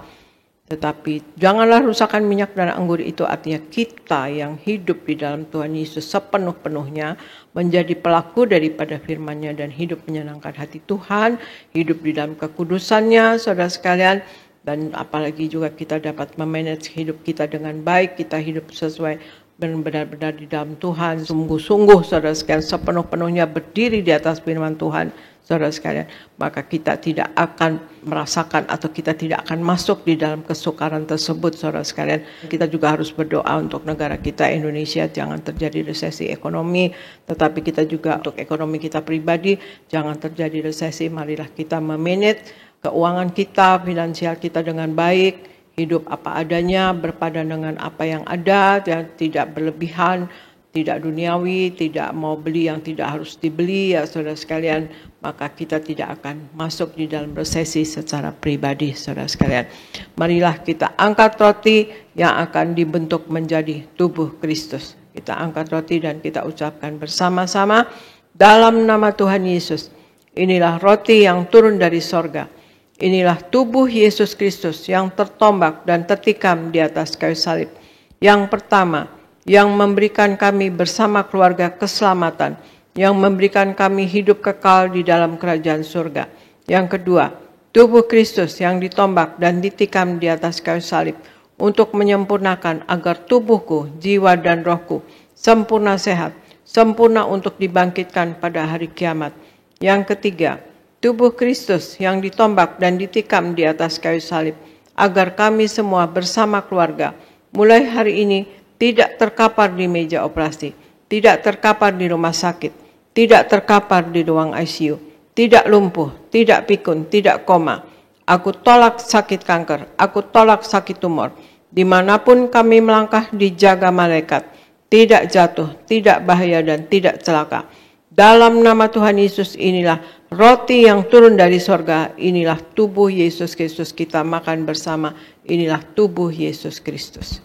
Tetapi janganlah rusakkan minyak dan anggur itu, artinya kita yang hidup di dalam Tuhan Yesus sepenuh-penuhnya, menjadi pelaku daripada firman-Nya dan hidup menyenangkan hati Tuhan, hidup di dalam kekudusan-Nya, saudara sekalian. Dan apalagi juga kita dapat memanage hidup kita dengan baik, kita hidup sesuai benar-benar di dalam Tuhan, sungguh-sungguh saudara sekalian, sepenuh-penuhnya berdiri di atas firman Tuhan, saudara sekalian, maka kita tidak akan merasakan atau kita tidak akan masuk di dalam kesukaran tersebut, saudara sekalian. Kita juga harus berdoa untuk negara kita Indonesia, jangan terjadi resesi ekonomi, tetapi kita juga untuk ekonomi kita pribadi, jangan terjadi resesi. Marilah kita memanage keuangan kita, finansial kita dengan baik, hidup apa adanya, berpadan dengan apa yang ada, dan tidak berlebihan, tidak duniawi, tidak mau beli yang tidak harus dibeli, ya saudara sekalian, maka kita tidak akan masuk di dalam resesi secara pribadi, saudara sekalian. Marilah kita angkat roti yang akan dibentuk menjadi tubuh Kristus. Kita angkat roti dan kita ucapkan bersama-sama dalam nama Tuhan Yesus. Inilah roti yang turun dari sorga. Inilah tubuh Yesus Kristus yang tertombak dan tertikam di atas kayu salib. Yang pertama, yang memberikan kami bersama keluarga keselamatan, yang memberikan kami hidup kekal di dalam kerajaan surga. Yang kedua, tubuh Kristus yang ditombak dan ditikam di atas kayu salib untuk menyempurnakan agar tubuhku, jiwa dan rohku sempurna sehat, sempurna untuk dibangkitkan pada hari kiamat. Yang ketiga, tubuh Kristus yang ditombak dan ditikam di atas kayu salib agar kami semua bersama keluarga mulai hari ini tidak terkapar di meja operasi, tidak terkapar di rumah sakit, tidak terkapar di ruang ICU, tidak lumpuh, tidak pikun, tidak koma. Aku tolak sakit kanker, aku tolak sakit tumor. Dimanapun kami melangkah dijaga malaikat, tidak jatuh, tidak bahaya dan tidak celaka. Dalam nama Tuhan Yesus inilah roti yang turun dari sorga, inilah tubuh Yesus Kristus, kita makan bersama, inilah tubuh Yesus Kristus.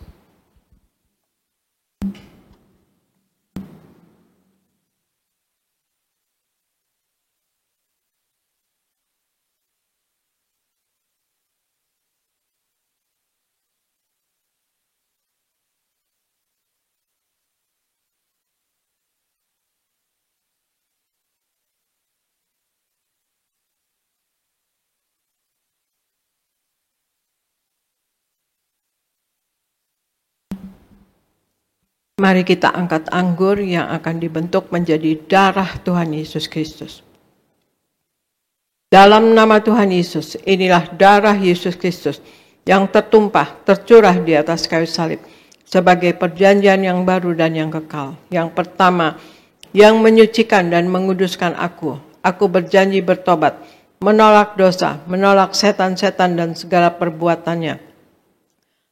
Mari kita angkat anggur yang akan dibentuk menjadi darah Tuhan Yesus Kristus. Dalam nama Tuhan Yesus, inilah darah Yesus Kristus yang tertumpah, tercurah di atas kayu salib sebagai perjanjian yang baru dan yang kekal. Yang pertama, yang menyucikan dan menguduskan aku. Aku berjanji bertobat, menolak dosa, menolak setan-setan dan segala perbuatannya.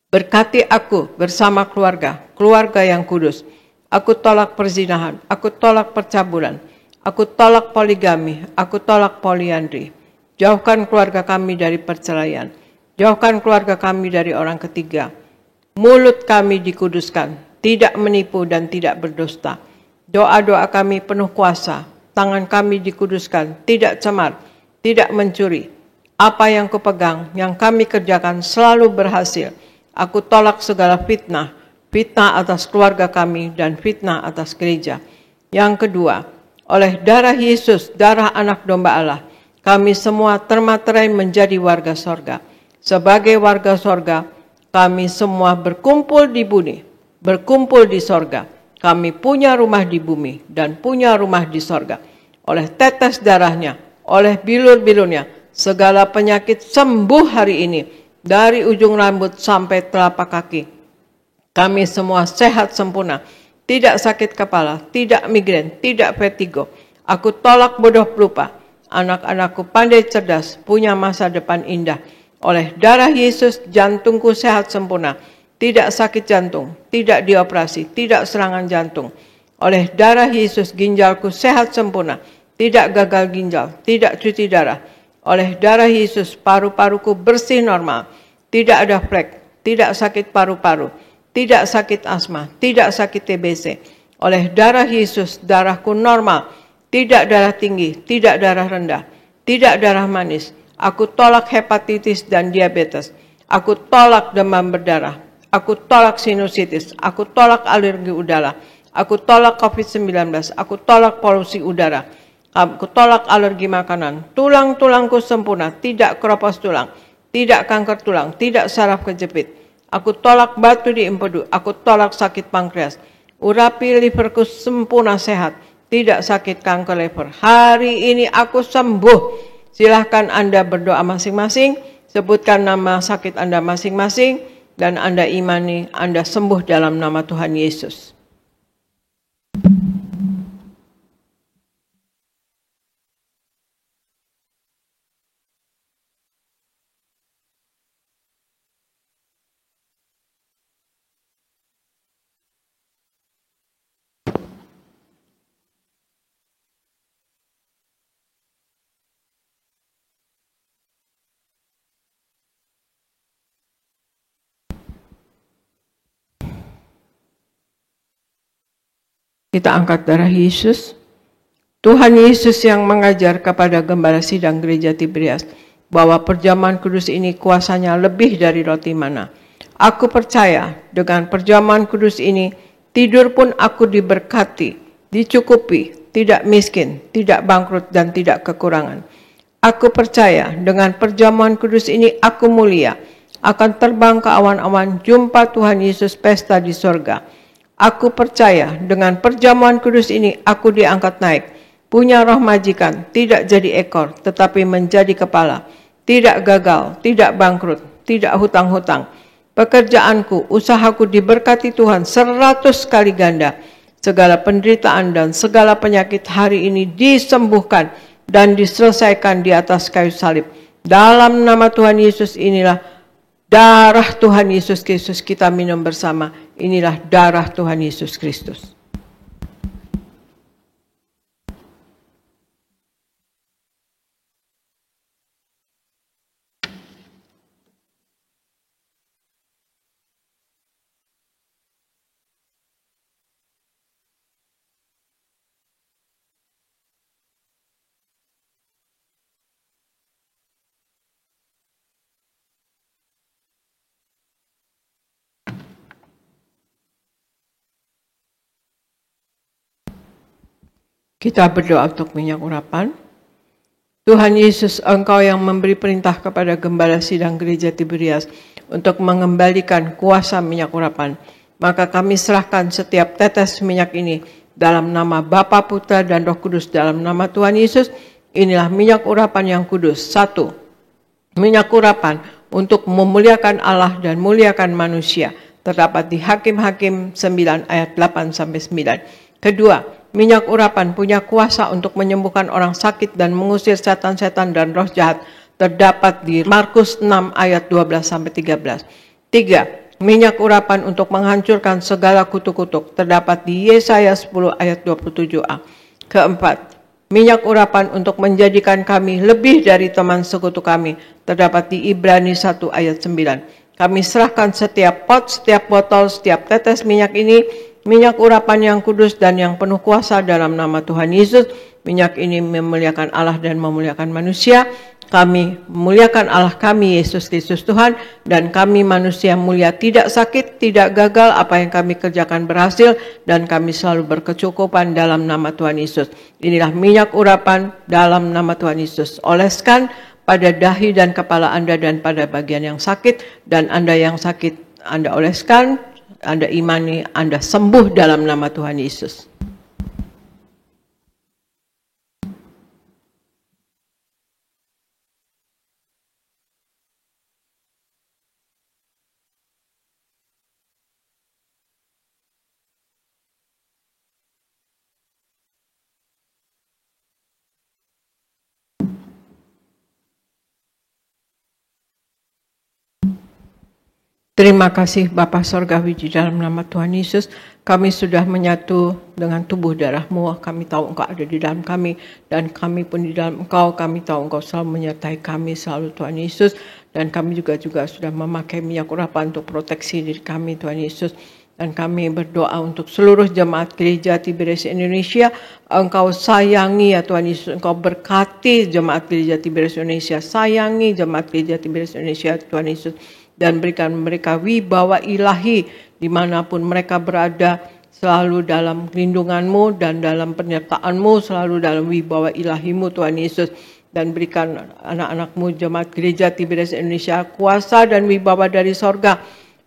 Berkati aku bersama keluarga yang kudus. Aku tolak perzinahan, aku tolak percabulan, aku tolak poligami, aku tolak poliandri. Jauhkan keluarga kami dari perceraian, jauhkan keluarga kami dari orang ketiga. Mulut kami dikuduskan, tidak menipu dan tidak berdusta. Doa-doa kami penuh kuasa, tangan kami dikuduskan, tidak cemar, tidak mencuri. Apa yang kupegang, yang kami kerjakan selalu berhasil. Aku tolak segala fitnah, fitnah atas keluarga kami dan fitnah atas gereja. Yang kedua, oleh darah Yesus, darah anak domba Allah, kami semua termaterai menjadi warga sorga. Sebagai warga sorga, kami semua berkumpul di bumi, berkumpul di sorga. Kami punya rumah di bumi dan punya rumah di sorga. Oleh tetes darahnya, oleh bilur-bilurnya, segala penyakit sembuh hari ini. Dari ujung rambut sampai telapak kaki. Kami semua sehat sempurna. Tidak sakit kepala, tidak migrain, tidak vertigo. Aku tolak bodoh pelupa. Anak-anakku pandai cerdas, punya masa depan indah. Oleh darah Yesus, jantungku sehat sempurna. Tidak sakit jantung, tidak dioperasi, tidak serangan jantung. Oleh darah Yesus, ginjalku sehat sempurna. Tidak gagal ginjal, tidak cuci darah. Oleh darah Yesus, paru-paruku bersih normal. Tidak ada flek, tidak sakit paru-paru, tidak sakit asma, tidak sakit TBC. Oleh darah Yesus, darahku normal. Tidak darah tinggi, tidak darah rendah, tidak darah manis. Aku tolak hepatitis dan diabetes. Aku tolak demam berdarah. Aku tolak sinusitis. Aku tolak alergi udara. Aku tolak COVID-19. Aku tolak polusi udara. Aku tolak alergi makanan. Tulang-tulangku sempurna, tidak keropos tulang, tidak kanker tulang, tidak saraf kejepit. Aku tolak batu di empedu. Aku tolak sakit pankreas. Urapi liverku sempurna sehat, tidak sakit kanker liver. Hari ini aku sembuh. Silahkan Anda berdoa masing-masing, sebutkan nama sakit Anda masing-masing, dan Anda imani Anda sembuh dalam nama Tuhan Yesus. Kita angkat darah Yesus. Tuhan Yesus yang mengajar kepada gembala sidang gereja Tiberias bahwa perjamuan kudus ini kuasanya lebih dari roti mana. Aku percaya dengan perjamuan kudus ini, tidur pun aku diberkati, dicukupi, tidak miskin, tidak bangkrut, dan tidak kekurangan. Aku percaya dengan perjamuan kudus ini aku mulia, akan terbang ke awan-awan, jumpa Tuhan Yesus pesta di sorga. Aku percaya dengan perjamuan kudus ini aku diangkat naik, punya roh majikan, tidak jadi ekor, tetapi menjadi kepala, tidak gagal, tidak bangkrut, tidak hutang-hutang. Pekerjaanku, usahaku diberkati Tuhan 100 kali ganda. Segala penderitaan dan segala penyakit hari ini disembuhkan dan diselesaikan di atas kayu salib. Dalam nama Tuhan Yesus inilah darah Tuhan Yesus Kristus kita minum bersama. Inilah darah Tuhan Yesus Kristus. Kita berdoa untuk minyak urapan. Tuhan Yesus, Engkau yang memberi perintah kepada Gembala Sidang Gereja Tiberias untuk mengembalikan kuasa minyak urapan. Maka kami serahkan setiap tetes minyak ini dalam nama Bapa, Putra, dan Roh Kudus, dalam nama Tuhan Yesus. Inilah minyak urapan yang kudus. 1. Minyak urapan untuk memuliakan Allah dan muliakan manusia. Terdapat di Hakim-Hakim 9 ayat 8-9. Kedua, minyak urapan punya kuasa untuk menyembuhkan orang sakit dan mengusir setan-setan dan roh jahat. Terdapat di Markus 6 ayat 12-13. 3. Minyak urapan untuk menghancurkan segala kutuk-kutuk. Terdapat di Yesaya 10 ayat 27a. Keempat, minyak urapan untuk menjadikan kami lebih dari teman sekutu kami. Terdapat di Ibrani 1 ayat 9. Kami serahkan setiap pot, setiap botol, setiap tetes minyak ini, minyak urapan yang kudus dan yang penuh kuasa dalam nama Tuhan Yesus. Minyak ini memuliakan Allah dan memuliakan manusia. Kami memuliakan Allah kami, Yesus Kristus Tuhan, dan kami manusia mulia, tidak sakit, tidak gagal, apa yang kami kerjakan berhasil, dan kami selalu berkecukupan dalam nama Tuhan Yesus. Inilah minyak urapan dalam nama Tuhan Yesus. Oleskan pada dahi dan kepala Anda dan pada bagian yang sakit, dan Anda yang sakit Anda oleskan, Anda imani, Anda sembuh dalam nama Tuhan Yesus. Terima kasih Bapa Sorgawi, di dalam nama Tuhan Yesus kami sudah menyatu dengan tubuh darah-Mu. Kami tahu Engkau ada di dalam kami dan kami pun di dalam Engkau. Kami tahu Engkau selalu menyertai kami selalu Tuhan Yesus, dan kami juga sudah memakai minyak urapan untuk proteksi diri kami Tuhan Yesus. Dan kami berdoa untuk seluruh jemaat gereja Tiberias Indonesia. Engkau sayangi ya Tuhan Yesus, Engkau berkati jemaat gereja Tiberias Indonesia, sayangi jemaat gereja Tiberias Indonesia Tuhan Yesus, dan berikan mereka wibawa ilahi dimanapun mereka berada, selalu dalam lindungan-Mu dan dalam penyertaan-Mu, selalu dalam wibawa ilahi-Mu Tuhan Yesus. Dan berikan anak-anak-Mu jemaat gereja Tiberias Indonesia kuasa dan wibawa dari sorga,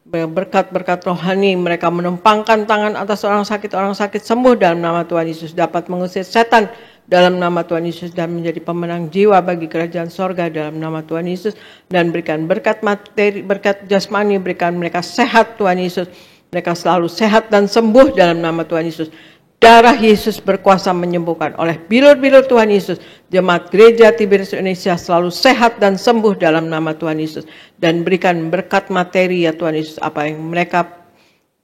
berkat-berkat rohani. Mereka menempangkan tangan atas orang sakit sembuh dalam nama Tuhan Yesus, dapat mengusir setan dalam nama Tuhan Yesus, dan menjadi pemenang jiwa bagi kerajaan sorga dalam nama Tuhan Yesus. Dan berikan berkat materi, berkat jasmani, berikan mereka sehat Tuhan Yesus. Mereka selalu sehat dan sembuh dalam nama Tuhan Yesus. Darah Yesus berkuasa menyembuhkan. Oleh bilur-bilur Tuhan Yesus, jemaat gereja Tiberias Indonesia selalu sehat dan sembuh dalam nama Tuhan Yesus. Dan berikan berkat materi ya Tuhan Yesus, apa yang mereka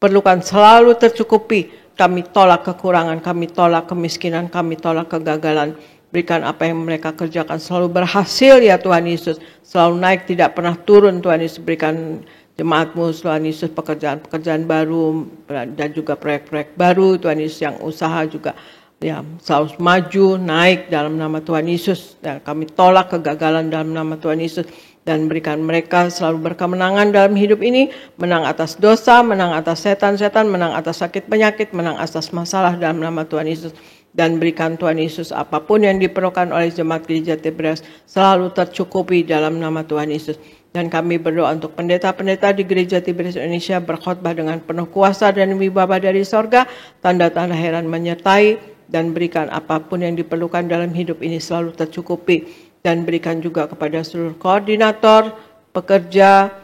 perlukan selalu tercukupi. Kami tolak kekurangan, kami tolak kemiskinan, kami tolak kegagalan. Berikan apa yang mereka kerjakan selalu berhasil ya Tuhan Yesus. Selalu naik, tidak pernah turun Tuhan Yesus. Berikan jemaat-Mu Tuhan Yesus pekerjaan-pekerjaan baru dan juga proyek-proyek baru Tuhan Yesus, yang usaha juga ya selalu maju, naik dalam nama Tuhan Yesus. Dan kami tolak kegagalan dalam nama Tuhan Yesus. dan berikan mereka selalu berkemenangan dalam hidup ini, menang atas dosa, menang atas setan-setan, menang atas sakit penyakit, menang atas masalah dalam nama Tuhan Yesus. Dan berikan Tuhan Yesus apapun yang diperlukan oleh jemaat gereja Tiberias selalu tercukupi dalam nama Tuhan Yesus. Dan kami berdoa untuk pendeta-pendeta di gereja Tiberias Indonesia berkhotbah dengan penuh kuasa dan wibawa dari sorga, tanda-tanda heran menyertai, dan berikan apapun yang diperlukan dalam hidup ini selalu tercukupi. Dan berikan juga kepada seluruh koordinator, pekerja,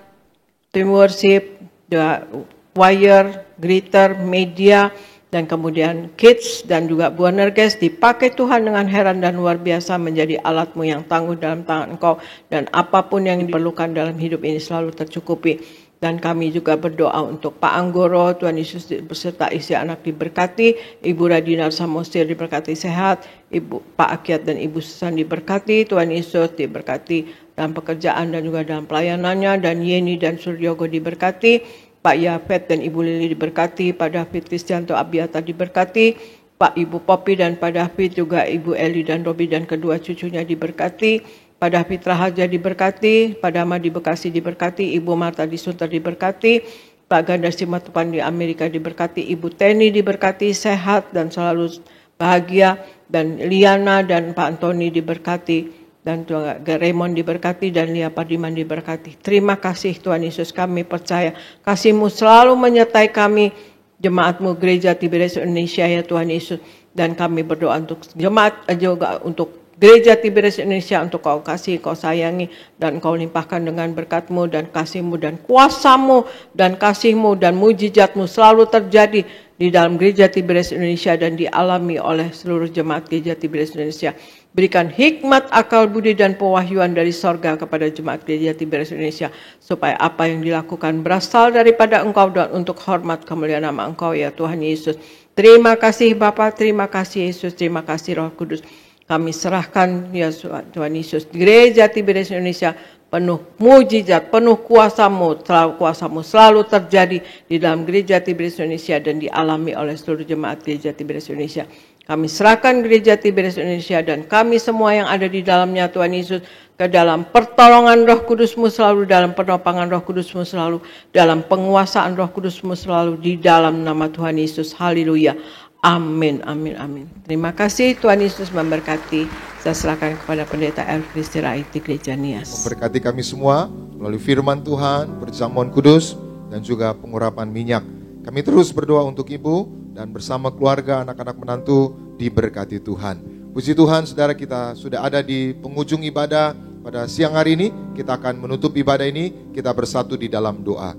tim worship, choir, greeter, media, dan kemudian kids dan juga Buanerges dipakai Tuhan dengan heran dan luar biasa menjadi alat-Mu yang tangguh dalam tangan Engkau, dan apapun yang diperlukan dalam hidup ini selalu tercukupi. Dan kami juga berdoa untuk Pak Anggoro, Tuhan Yesus beserta isi anak diberkati, Ibu Radina Samosir diberkati sehat, Pak Akyat dan Ibu Susan diberkati, Tuhan Yesus diberkati dalam pekerjaan dan juga dalam pelayanannya, dan Yeni dan Suryogo diberkati, Pak Yafet dan Ibu Lili diberkati, Pak David Kristianto Abiata diberkati, Pak Ibu Popi dan Pak David, juga Ibu Eli dan Robi dan kedua cucunya diberkati, Pak David Rahaja diberkati, Pak Dama di Bekasi diberkati, Ibu Marta di Sunter diberkati, Pak Ganda Simatupang di Amerika diberkati, Ibu Teni diberkati, sehat dan selalu bahagia, dan Liana dan Pak Antoni diberkati, dan Raymond diberkati, dan Lia Padiman diberkati. Terima kasih Tuhan Yesus, kami percaya kasih-Mu selalu menyertai kami, jemaat-Mu Gereja Tiberias Indonesia ya Tuhan Yesus. Dan kami berdoa untuk jemaat juga untuk Gereja Tiberias Indonesia, untuk Kau kasih, Kau sayangi, dan Kau limpahkan dengan berkat-Mu dan kasih-Mu dan kuasa-Mu dan kasih-Mu dan mujizat-Mu selalu terjadi di dalam Gereja Tiberias Indonesia dan dialami oleh seluruh jemaat Gereja Tiberias Indonesia. Berikan hikmat, akal budi dan pewahyuan dari sorga kepada jemaat Gereja Tiberias Indonesia, supaya apa yang dilakukan berasal daripada Engkau dan untuk hormat kemuliaan nama Engkau ya Tuhan Yesus. Terima kasih Bapa, terima kasih Yesus, terima kasih Roh Kudus. Kami serahkan ya Tuhan Yesus, Gereja Tiberias Indonesia penuh mujizat, penuh kuasa-Mu selalu terjadi di dalam Gereja Tiberias Indonesia dan dialami oleh seluruh jemaat Gereja Tiberias Indonesia. Kami serahkan Gereja Tiberias Indonesia dan kami semua yang ada di dalamnya Tuhan Yesus ke dalam pertolongan Roh Kudus-Mu selalu, dalam penopangan Roh Kudus-Mu selalu, dalam penguasaan Roh Kudus-Mu selalu, di dalam nama Tuhan Yesus. Haleluya. Amin, amin, amin. Terima kasih, Tuhan Yesus memberkati. Saya serahkan kepada Pendeta Elvis Sirait di Gereja Nias. Memberkati kami semua melalui firman Tuhan, perjamuan kudus, dan juga pengurapan minyak. Kami terus berdoa untuk Ibu dan bersama keluarga, anak-anak menantu diberkati Tuhan. Puji Tuhan, saudara, kita sudah ada di penghujung ibadah pada siang hari ini. Kita akan menutup ibadah ini, kita bersatu di dalam doa.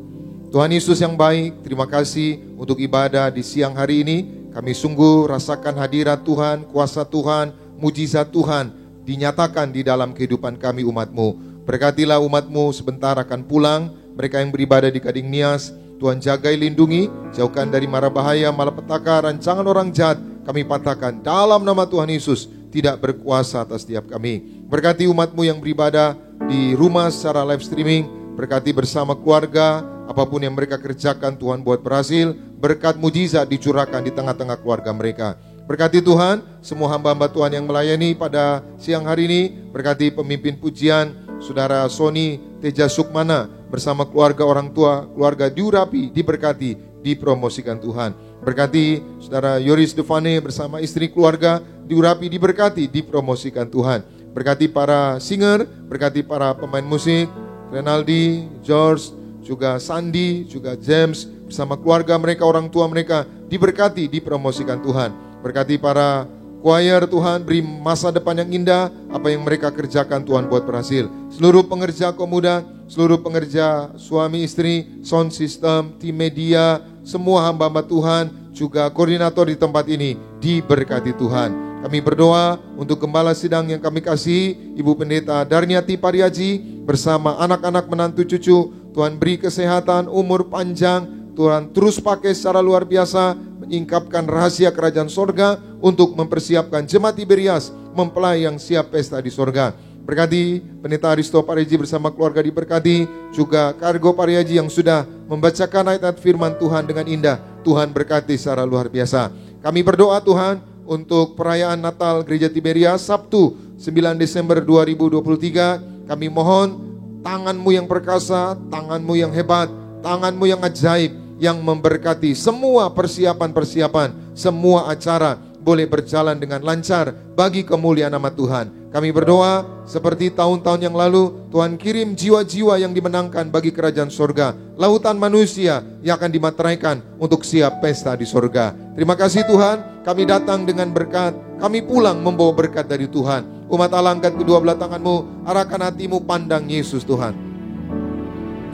Tuhan Yesus yang baik, terima kasih untuk ibadah di siang hari ini. Kami sungguh rasakan hadirat Tuhan, kuasa Tuhan, mujizat Tuhan dinyatakan di dalam kehidupan kami umat-Mu. Berkatilah umat-Mu sebentar akan pulang, mereka yang beribadah di Gading Nias. Tuhan jagai, lindungi, jauhkan dari mara bahaya, malapetaka, rancangan orang jahat. Kami patahkan dalam nama Tuhan Yesus, tidak berkuasa atas setiap kami. Berkati umat-Mu yang beribadah di rumah secara live streaming, berkati bersama keluarga, apapun yang mereka kerjakan Tuhan buat berhasil. Berkat mujizat dicurahkan di tengah-tengah keluarga mereka. Berkati Tuhan semua hamba-hamba Tuhan yang melayani pada siang hari ini. Berkati pemimpin pujian Saudara Sony Teja Sukmana bersama keluarga, orang tua, keluarga diurapi, diberkati, dipromosikan Tuhan. Berkati Saudara Yoris Devane bersama istri keluarga diurapi, diberkati, dipromosikan Tuhan. Berkati para singer, berkati para pemain musik, Renaldi, George, juga Sandi, juga James bersama keluarga mereka, orang tua mereka diberkati, dipromosikan Tuhan. Berkati para choir Tuhan, beri masa depan yang indah, apa yang mereka kerjakan Tuhan buat berhasil. Seluruh pengerja komuda, seluruh pengerja suami istri, sound system, tim media, semua hamba-hamba Tuhan, juga koordinator di tempat ini diberkati Tuhan. Kami berdoa untuk gembala sidang yang kami kasih, Ibu Pendeta Darniati Pariaji bersama anak-anak menantu cucu. Tuhan beri kesehatan, umur panjang, Tuhan terus pakai secara luar biasa, menyingkapkan rahasia kerajaan sorga untuk mempersiapkan jemaat Tiberias mempelai yang siap pesta di sorga. Berkati Pendeta Aristo Pariaji bersama keluarga diberkati, juga Kargo Pariaji yang sudah membacakan ayat-ayat firman Tuhan dengan indah. Tuhan berkati secara luar biasa. Kami berdoa Tuhan untuk perayaan Natal Gereja Tiberias Sabtu 9 Desember 2023. Kami mohon tangan-Mu yang perkasa, tangan-Mu yang hebat, tangan-Mu yang ajaib, yang memberkati semua persiapan-persiapan, semua acara boleh berjalan dengan lancar bagi kemuliaan nama Tuhan. Kami berdoa seperti tahun-tahun yang lalu, Tuhan kirim jiwa-jiwa yang dimenangkan bagi kerajaan sorga, lautan manusia yang akan dimateraikan untuk siap pesta di sorga. Terima kasih Tuhan, kami datang dengan berkat, kami pulang membawa berkat dari Tuhan. Umat Allah, angkat kedua belah tangan-Mu, arahkan hatimu pandang Yesus Tuhan.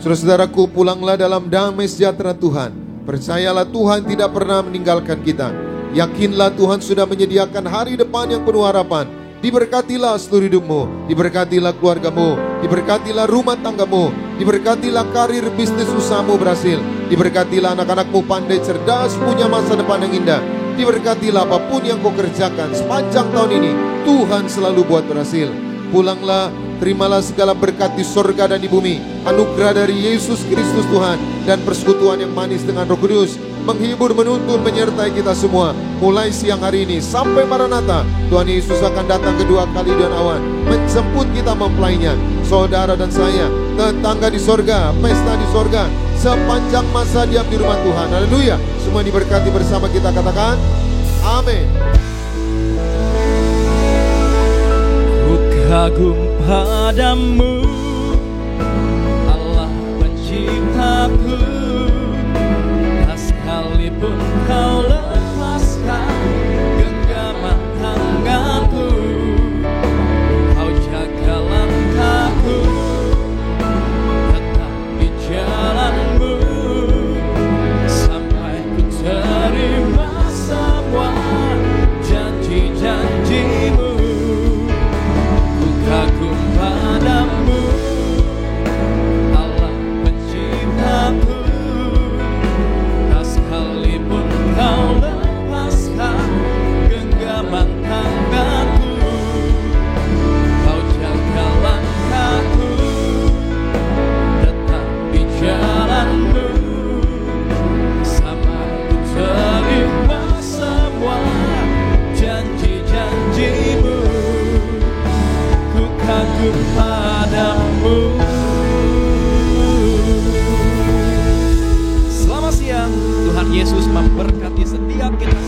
Saudara-saudaraku, pulanglah dalam damai sejahtera Tuhan. Percayalah Tuhan tidak pernah meninggalkan kita. Yakinlah Tuhan sudah menyediakan hari depan yang penuh harapan. Diberkatilah seluruh hidupmu, diberkatilah keluargamu, diberkatilah rumah tanggamu, diberkatilah karir bisnis usahamu berhasil, diberkatilah anak-anakmu pandai cerdas, punya masa depan yang indah. Diberkatilah apapun yang kau kerjakan sepanjang tahun ini, Tuhan selalu buat berhasil. Pulanglah, terimalah segala berkat di sorga dan di bumi, anugerah dari Yesus Kristus Tuhan, dan persekutuan yang manis dengan Roh Kudus, menghibur, menuntun, menyertai kita semua. Mulai siang hari ini sampai Maranatha, Tuhan Yesus akan datang kedua kali dengan awan, menjemput kita mempelainya. Saudara dan saya, tetangga di sorga, pesta di sorga, sepanjang masa diam di rumah Tuhan. Haleluya. Semua diberkati bersama kita, katakan amin. Ku kagum padamu, Allah penciptaku. Sekalipun kau lepaskan genggaman tanganku, kau jaga langkahku, tetap di jalanmu, sampai ku terima semua janji-janjimu. Ku kagum padamu, Allah penciptaku. Sekalipun kau lepaskan genggaman tanganku, kau jaga langkahku, tetap di jalanmu, sampai ku terima semua janji-janjimu. Ku kagum padamu. Selamat siang, Tuhan Yesus memberkati setiap kita.